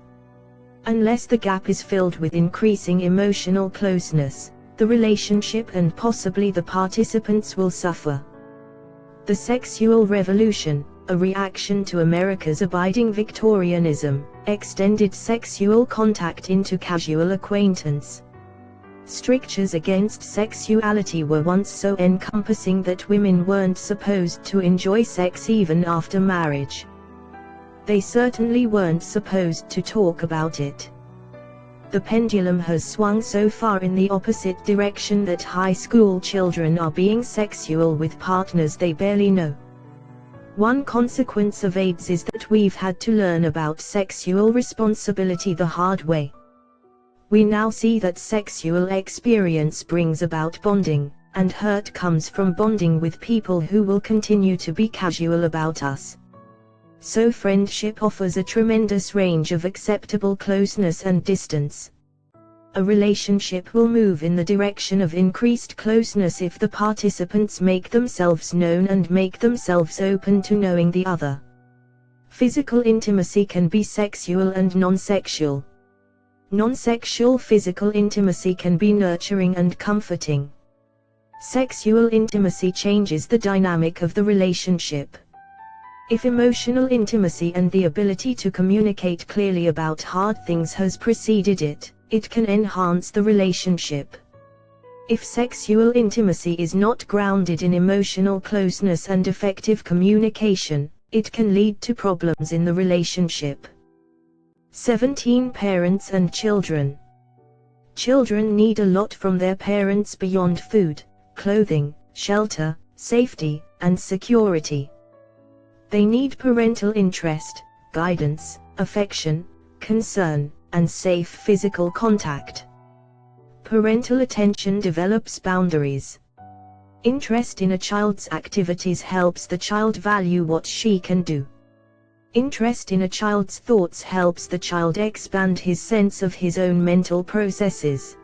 Unless the gap is filled with increasing emotional closeness, the relationship and possibly the participants will suffer. The sexual revolution, a reaction to America's abiding Victorianism, extended sexual contact into casual acquaintance. Strictures against sexuality were once so encompassing that women weren't supposed to enjoy sex even after marriage. They certainly weren't supposed to talk about it. The pendulum has swung so far in the opposite direction that high school children are being sexual with partners they barely know. One consequence of AIDS is that we've had to learn about sexual responsibility the hard way. We now see that sexual experience brings about bonding, and hurt comes from bonding with people who will continue to be casual about us. So friendship offers a tremendous range of acceptable closeness and distance. A relationship will move in the direction of increased closeness if the participants make themselves known and make themselves open to knowing the other. Physical intimacy can be sexual and non-sexual. Non-sexual physical intimacy can be nurturing and comforting. Sexual intimacy changes the dynamic of the relationship. If emotional intimacy and the ability to communicate clearly about hard things has preceded it, it can enhance the relationship. If sexual intimacy is not grounded in emotional closeness and effective communication, it can lead to problems in the relationship. 17. Parents and children. Children need a lot from their parents beyond food, clothing, shelter, safety, and security. They need parental interest, guidance, affection, concern, and safe physical contact. Parental attention develops boundaries. Interest in a child's activities helps the child value what she can do. Interest in a child's thoughts helps the child expand his sense of his own mental processes.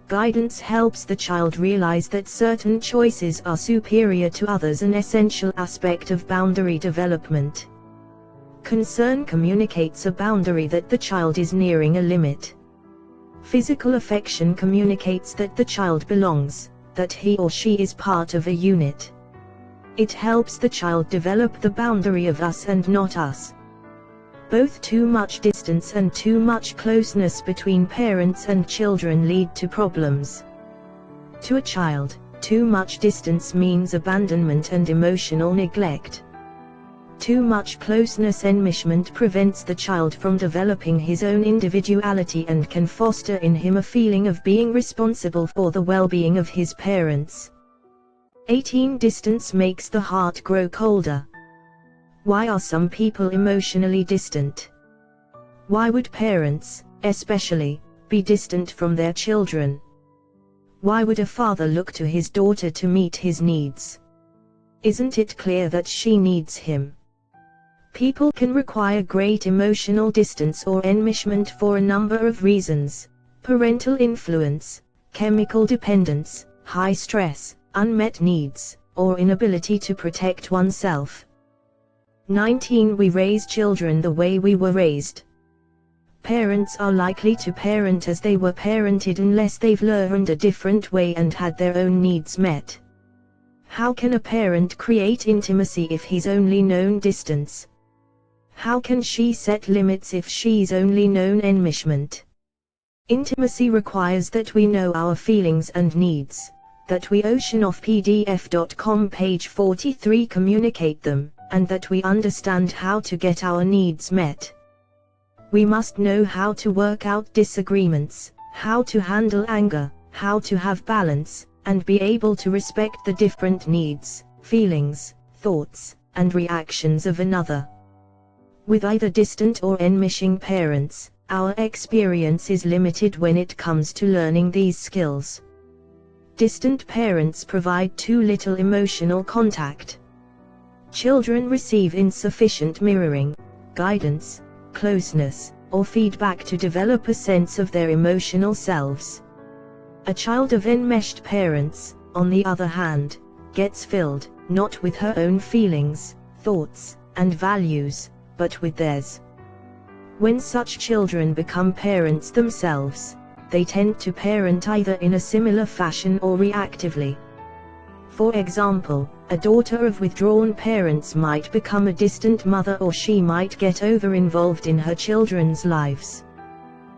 Guidance helps the child realize that certain choices are superior to others, an essential aspect of boundary development. Concern communicates a boundary that the child is nearing a limit. Physical affection communicates that the child belongs, that he or she is part of a unit. It helps the child develop the boundary of us and not us. Both too much distance and too much closeness between parents and children lead to problems. To a child, too much distance means abandonment and emotional neglect. Too much closeness enmeshment prevents the child from developing his own individuality and can foster in him a feeling of being responsible for the well-being of his parents. 18. Distance makes the heart grow colder. Why are some people emotionally distant? Why would parents, especially, be distant from their children? Why would a father look to his daughter to meet his needs? Isn't it clear that she needs him? People can require great emotional distance or enmeshment for a number of reasons: parental influence, chemical dependence, high stress, unmet needs, or inability to protect oneself. 19. We raise children the way we were raised. Parents are likely to parent as they were parented unless they've learned a different way and had their own needs met. How can a parent create intimacy if he's only known distance? How can she set limits if she's only known enmeshment? Intimacy requires that we know our feelings and needs, that we oceanoffpdf.com page 43 communicate them, and that we understand how to get our needs met. We must know how to work out disagreements, how to handle anger, how to have balance, and be able to respect the different needs, feelings, thoughts, and reactions of another. With either distant or enmeshing parents, our experience is limited when it comes to learning these skills. Distant parents provide too little emotional contact. Children receive insufficient mirroring, guidance, closeness, or feedback to develop a sense of their emotional selves. A child of enmeshed parents, on the other hand, gets filled, not with her own feelings, thoughts, and values, but with theirs. When such children become parents themselves, they tend to parent either in a similar fashion or reactively. For example, a daughter of withdrawn parents might become a distant mother, or she might get over-involved in her children's lives.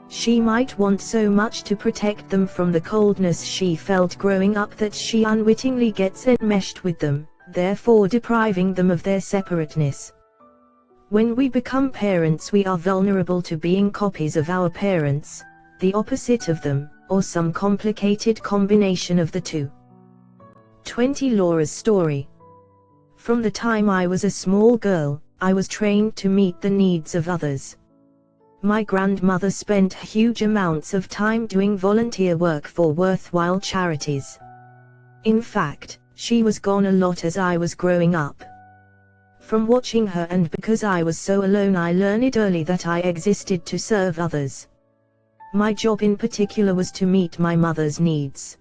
She might want so much to protect them from the coldness she felt growing up that she unwittingly gets enmeshed with them, therefore depriving them of their separateness. When we become parents, we are vulnerable to being copies of our parents, the opposite of them, or some complicated combination of the two. 20. Laura's story. From the time I was a small girl, I was trained to meet the needs of others. My grandmother spent huge amounts of time doing volunteer work for worthwhile charities. In fact, she was gone a lot as I was growing up. From watching her, and because I was so alone, I learned early that I existed to serve others. My job in particular was to meet my mother's needs.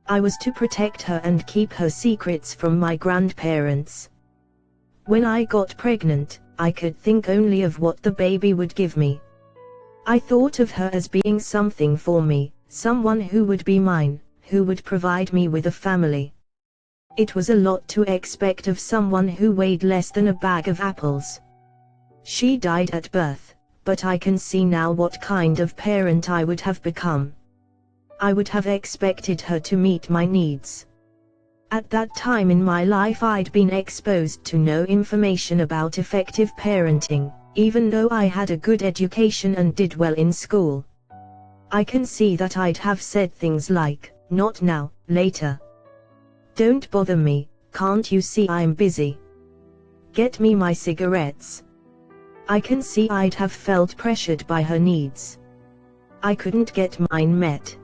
I was to protect her and keep her secrets from my grandparents. When I got pregnant, I could think only of what the baby would give me. I thought of her as being something for me, someone who would be mine, who would provide me with a family. It was a lot to expect of someone who weighed less than a bag of apples. She died at birth, but I can see now what kind of parent I would have become. I would have expected her to meet my needs. At that time in my life, I'd been exposed to no information about effective parenting, even though I had a good education and did well in school. I can see that I'd have said things like, "Not now, later. Don't bother me, can't you see I'm busy? Get me my cigarettes." I can see I'd have felt pressured by her needs. I couldn't get mine met.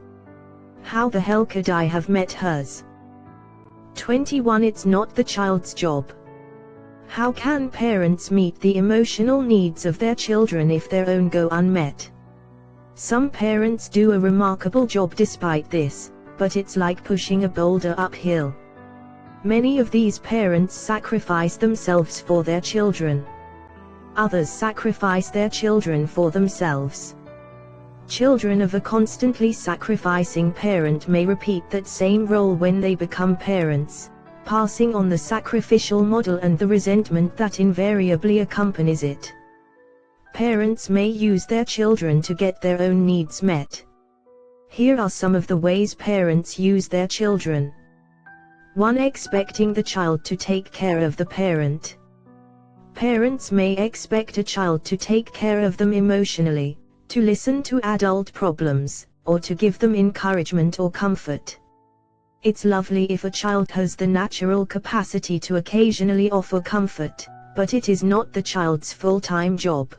How the hell could I have met hers? 21. It's not the child's job. How can parents meet the emotional needs of their children if their own go unmet? Some parents do a remarkable job despite this, but it's like pushing a boulder uphill. Many of these parents sacrifice themselves for their children. Others sacrifice their children for themselves. Children of a constantly sacrificing parent may repeat that same role when they become parents, passing on the sacrificial model and the resentment that invariably accompanies it. Parents may use their children to get their own needs met. Here are some of the ways parents use their children. 1. Expecting the child to take care of the parent. Parents may expect a child to take care of them emotionally, to listen to adult problems, or to give them encouragement or comfort. It's lovely if a child has the natural capacity to occasionally offer comfort, but it is not the child's full-time job.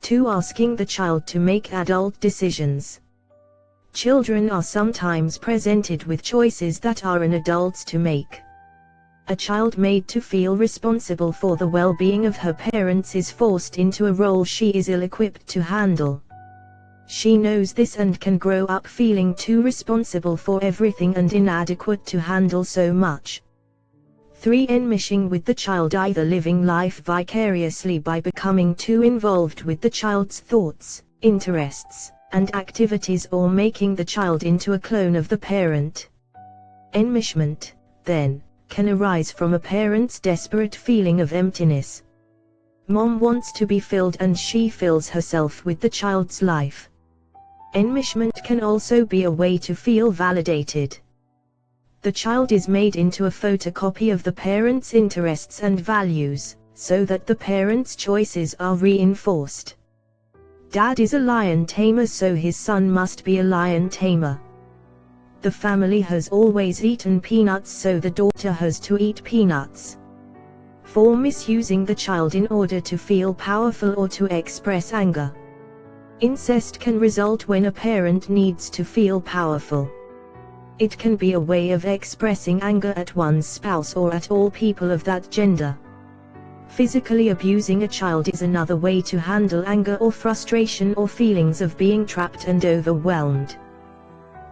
2. Asking the child to make adult decisions. Children are sometimes presented with choices that are an adult's to make. A child made to feel responsible for the well-being of her parents is forced into a role she is ill-equipped to handle. She knows this and can grow up feeling too responsible for everything and inadequate to handle so much. 3. Enmeshing with the child, either living life vicariously by becoming too involved with the child's thoughts, interests, and activities, or making the child into a clone of the parent. Enmeshment, then, can arise from a parent's desperate feeling of emptiness. Mom wants to be filled and she fills herself with the child's life. Enmeshment can also be a way to feel validated. The child is made into a photocopy of the parent's interests and values, so that the parent's choices are reinforced. Dad is a lion tamer, so his son must be a lion tamer. The family has always eaten peanuts, so the daughter has to eat peanuts. 4. Misusing the child in order to feel powerful or to express anger. Incest can result when a parent needs to feel powerful. It can be a way of expressing anger at one's spouse or at all people of that gender. Physically abusing a child is another way to handle anger or frustration or feelings of being trapped and overwhelmed.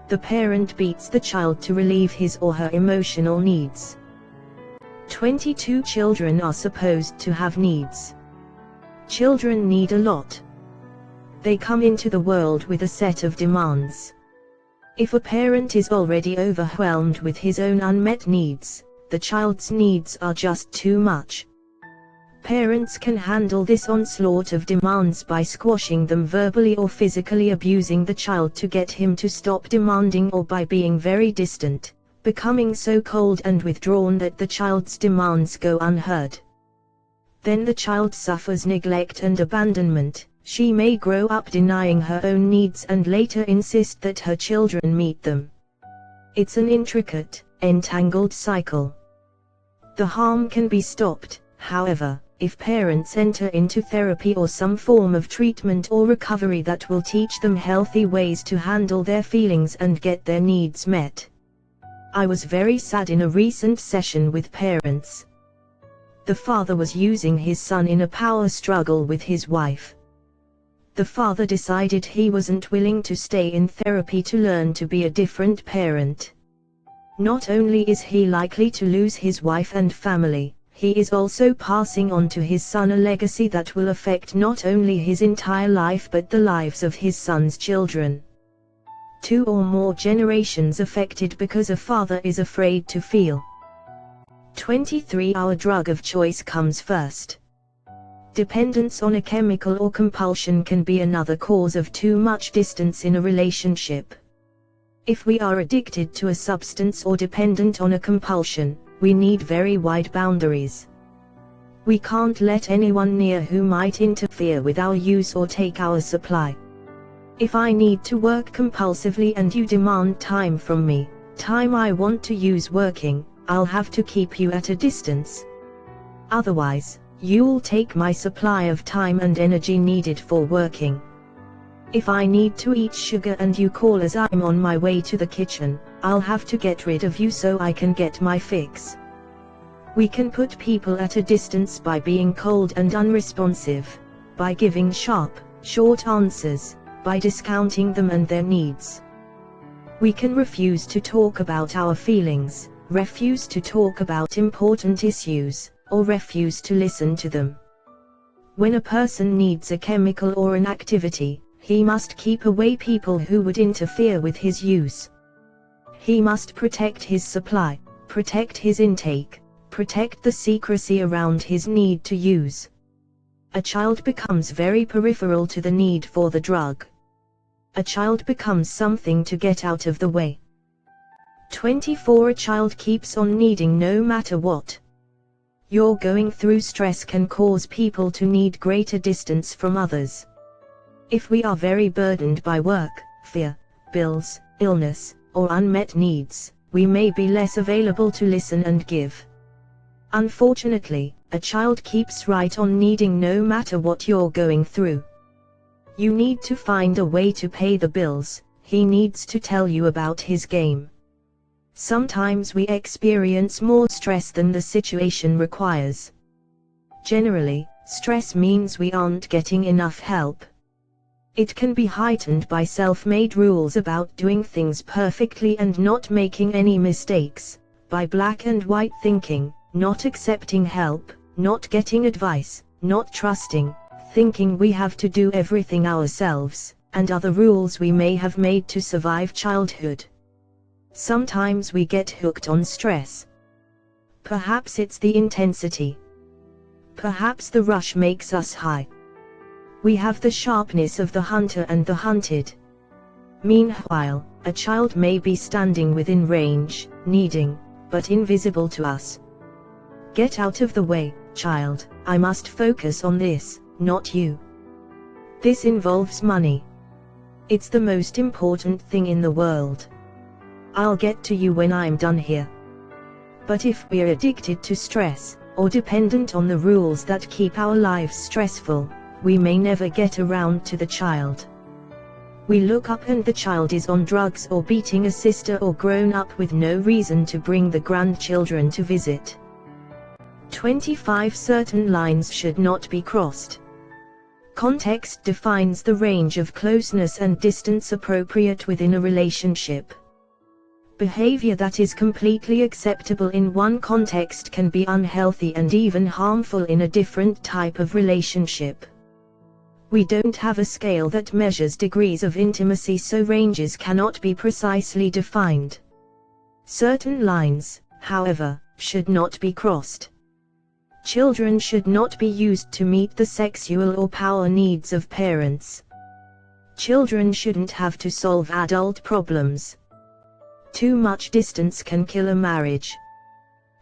The parent beats the child to relieve his or her emotional needs. 22. Children are supposed to have needs. Children need a lot. They come into the world with a set of demands. If a parent is already overwhelmed with his own unmet needs, the child's needs are just too much. Parents can handle this onslaught of demands by squashing them verbally or physically abusing the child to get him to stop demanding, or by being very distant, becoming so cold and withdrawn that the child's demands go unheard. Then the child suffers neglect and abandonment. She may grow up denying her own needs and later insist that her children meet them. It's an intricate, entangled cycle. The harm can be stopped, however, if parents enter into therapy or some form of treatment or recovery that will teach them healthy ways to handle their feelings and get their needs met. I was very sad in a recent session with parents. The father was using his son in a power struggle with his wife. The father decided he wasn't willing to stay in therapy to learn to be a different parent. Not only is he likely to lose his wife and family, he is also passing on to his son a legacy that will affect not only his entire life but the lives of his son's children. 2 or more generations affected because a father is afraid to feel. 23. Our drug of choice comes first. Dependence on a chemical or compulsion can be another cause of too much distance in a relationship. If we are addicted to a substance or dependent on a compulsion, we need very wide boundaries. We can't let anyone near who might interfere with our use or take our supply. If I need to work compulsively and you demand time from me, time I want to use working, I'll have to keep you at a distance. Otherwise, you'll take my supply of time and energy needed for working. If I need to eat sugar and you call as I'm on my way to the kitchen, I'll have to get rid of you so I can get my fix. We can put people at a distance by being cold and unresponsive, by giving sharp, short answers, by discounting them and their needs. We can refuse to talk about our feelings, refuse to talk about important issues, or refuse to listen to them. When a person needs a chemical or an activity, he must keep away people who would interfere with his use. He must protect his supply, protect his intake, protect the secrecy around his need to use. A child becomes very peripheral to the need for the drug. A child becomes something to get out of the way. 24. A child keeps on needing no matter what. You're going through stress can cause people to need greater distance from others. If we are very burdened by work, fear, bills, illness, or unmet needs, we may be less available to listen and give. Unfortunately, a child keeps right on needing no matter what you're going through. You need to find a way to pay the bills, he needs to tell you about his game. Sometimes we experience more stress than the situation requires. Generally, stress means we aren't getting enough help. It can be heightened by self-made rules about doing things perfectly and not making any mistakes, by black and white thinking, not accepting help, not getting advice, not trusting, thinking we have to do everything ourselves, and other rules we may have made to survive childhood. Sometimes we get hooked on stress. Perhaps it's the intensity. Perhaps the rush makes us high. We have the sharpness of the hunter and the hunted. Meanwhile, a child may be standing within range, needing, but invisible to us. Get out of the way, child, I must focus on this, not you. This involves money. It's the most important thing in the world. I'll get to you when I'm done here. But if we're addicted to stress, or dependent on the rules that keep our lives stressful, we may never get around to the child. We look up and the child is on drugs or beating a sister or grown up with no reason to bring the grandchildren to visit. 25. Certain lines should not be crossed. Context defines the range of closeness and distance appropriate within a relationship. Behavior that is completely acceptable in one context can be unhealthy and even harmful in a different type of relationship. We don't have a scale that measures degrees of intimacy, so ranges cannot be precisely defined. Certain lines, however, should not be crossed. Children should not be used to meet the sexual or power needs of parents. Children shouldn't have to solve adult problems. Too much distance can kill a marriage.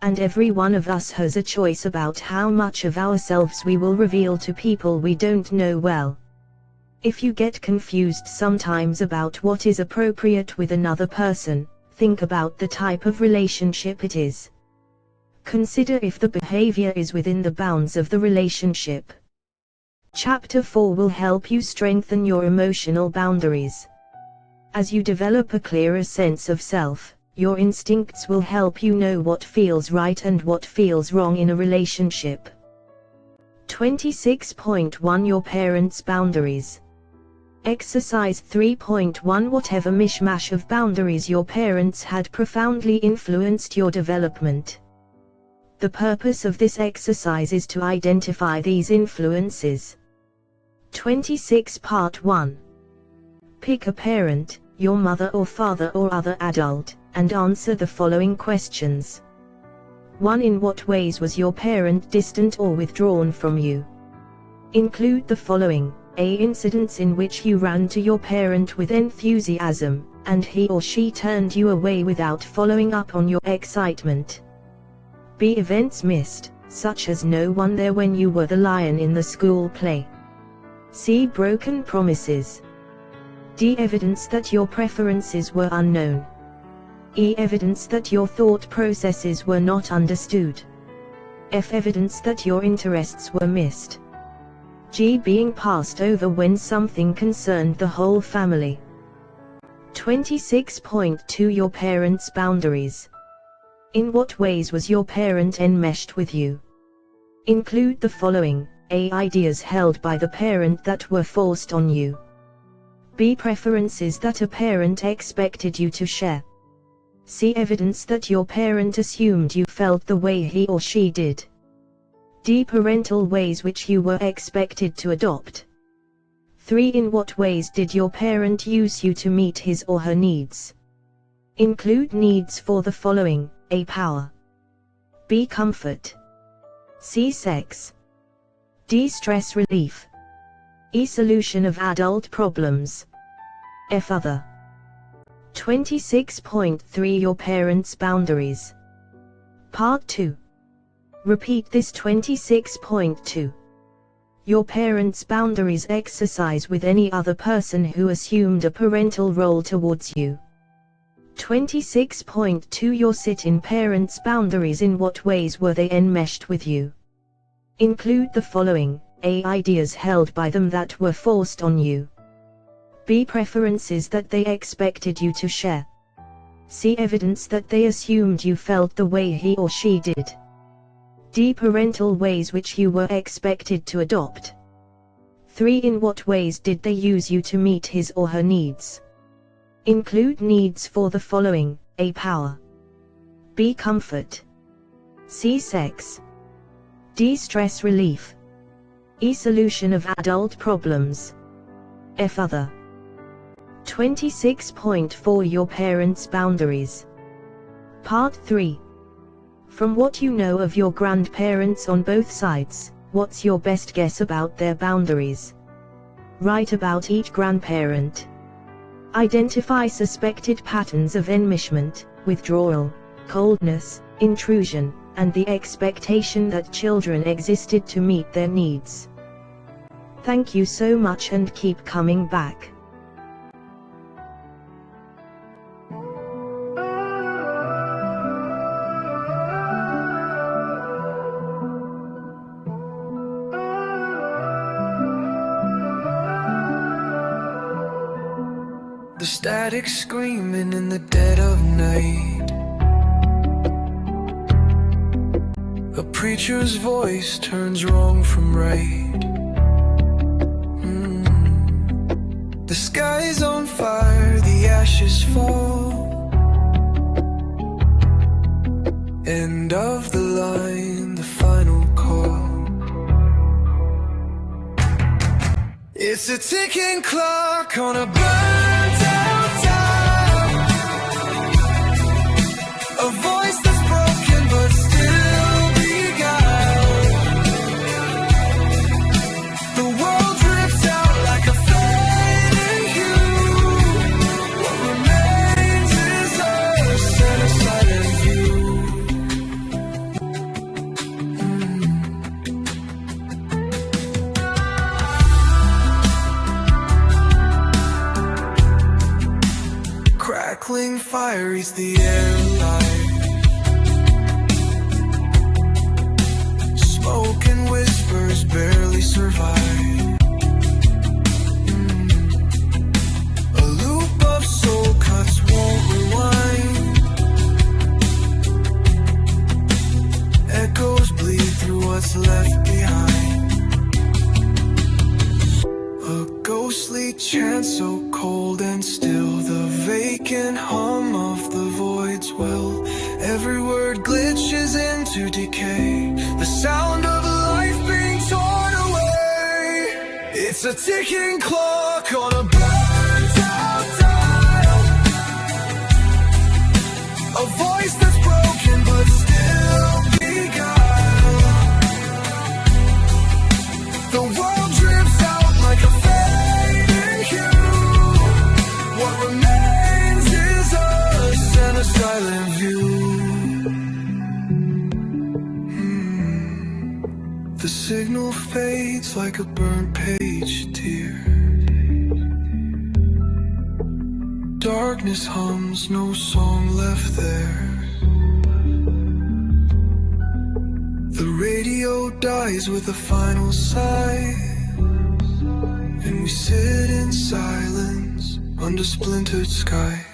And every one of us has a choice about how much of ourselves we will reveal to people we don't know well. If you get confused sometimes about what is appropriate with another person, think about the type of relationship it is. Consider if the behavior is within the bounds of the relationship. Chapter 4 will help you strengthen your emotional boundaries. As you develop a clearer sense of self, your instincts will help you know what feels right and what feels wrong in a relationship. 26.1 Your parents' boundaries. Exercise 3.1 Whatever mishmash of boundaries your parents had profoundly influenced your development. The purpose of this exercise is to identify these influences. 26 Part 1. Pick a parent, your mother or father or other adult, and answer the following questions. 1. In what ways was your parent distant or withdrawn from you? Include the following: A. Incidents in which you ran to your parent with enthusiasm, and he or she turned you away without following up on your excitement. B. Events missed, such as no one there when you were the lion in the school play. C. Broken promises. D. Evidence that your preferences were unknown. E. Evidence that your thought processes were not understood. F. Evidence that your interests were missed. G. Being passed over when something concerned the whole family. 26.2 Your parents' boundaries. In what ways was your parent enmeshed with you? Include the following: A. Ideas held by the parent that were forced on you. B. Preferences that a parent expected you to share. C. Evidence that your parent assumed you felt the way he or she did. D. Parental ways which you were expected to adopt. 3. In what ways did your parent use you to meet his or her needs? Include needs for the following: A. Power. B. Comfort. C. Sex. D. Stress relief. E. Solution of adult problems. F. Other. 26.3 Your parents' boundaries. Part 2. Repeat this 26.2. Your parents' boundaries exercise with any other person who assumed a parental role towards you. 26.2 Your sit-in parents' boundaries. In what ways were they enmeshed with you? Include the following: A. Ideas held by them that were forced on you. B. Preferences that they expected you to share. C. Evidence that they assumed you felt the way he or she did. D. Parental ways which you were expected to adopt. 3. In what ways did they use you to meet his or her needs? Include needs for the following: A. Power. B. Comfort. C. Sex. D. Stress relief. E. Solution of adult problems. F. Other. 26.4 Your parents' boundaries. Part 3. From what you know of your grandparents on both sides, what's your best guess about their boundaries? Write about each grandparent. Identify suspected patterns of enmeshment, withdrawal, coldness, intrusion, and the expectation that children existed to meet their needs. Thank you so much and keep coming back. The static screaming in the dead of night. A preacher's voice turns wrong from right. The sky's on fire, the ashes fall. End of the line, the final call. It's a ticking clock on a burnt out time. A voice that's broken but still beguiled. The world drips out like a fading hue. What remains is us and a silent view. Crackling fire eats the air alive. Smoke and whispers barely survive. A loop of soul cuts won't rewind. Echoes bleed through what's left behind. A ghostly chant so cold and still, the vacant hum of the void's well. Every word glitches into decay, the sound of life being torn away. It's a ticking clock on a burnt out dial. A voice that's broken but still beguiled. The world drips out like a fading hue. What remains is us and a silent view. The signal fades like a burnt page, dear. Darkness hums, no song left there. The radio dies with a final sigh, and we sit in silence under splintered sky.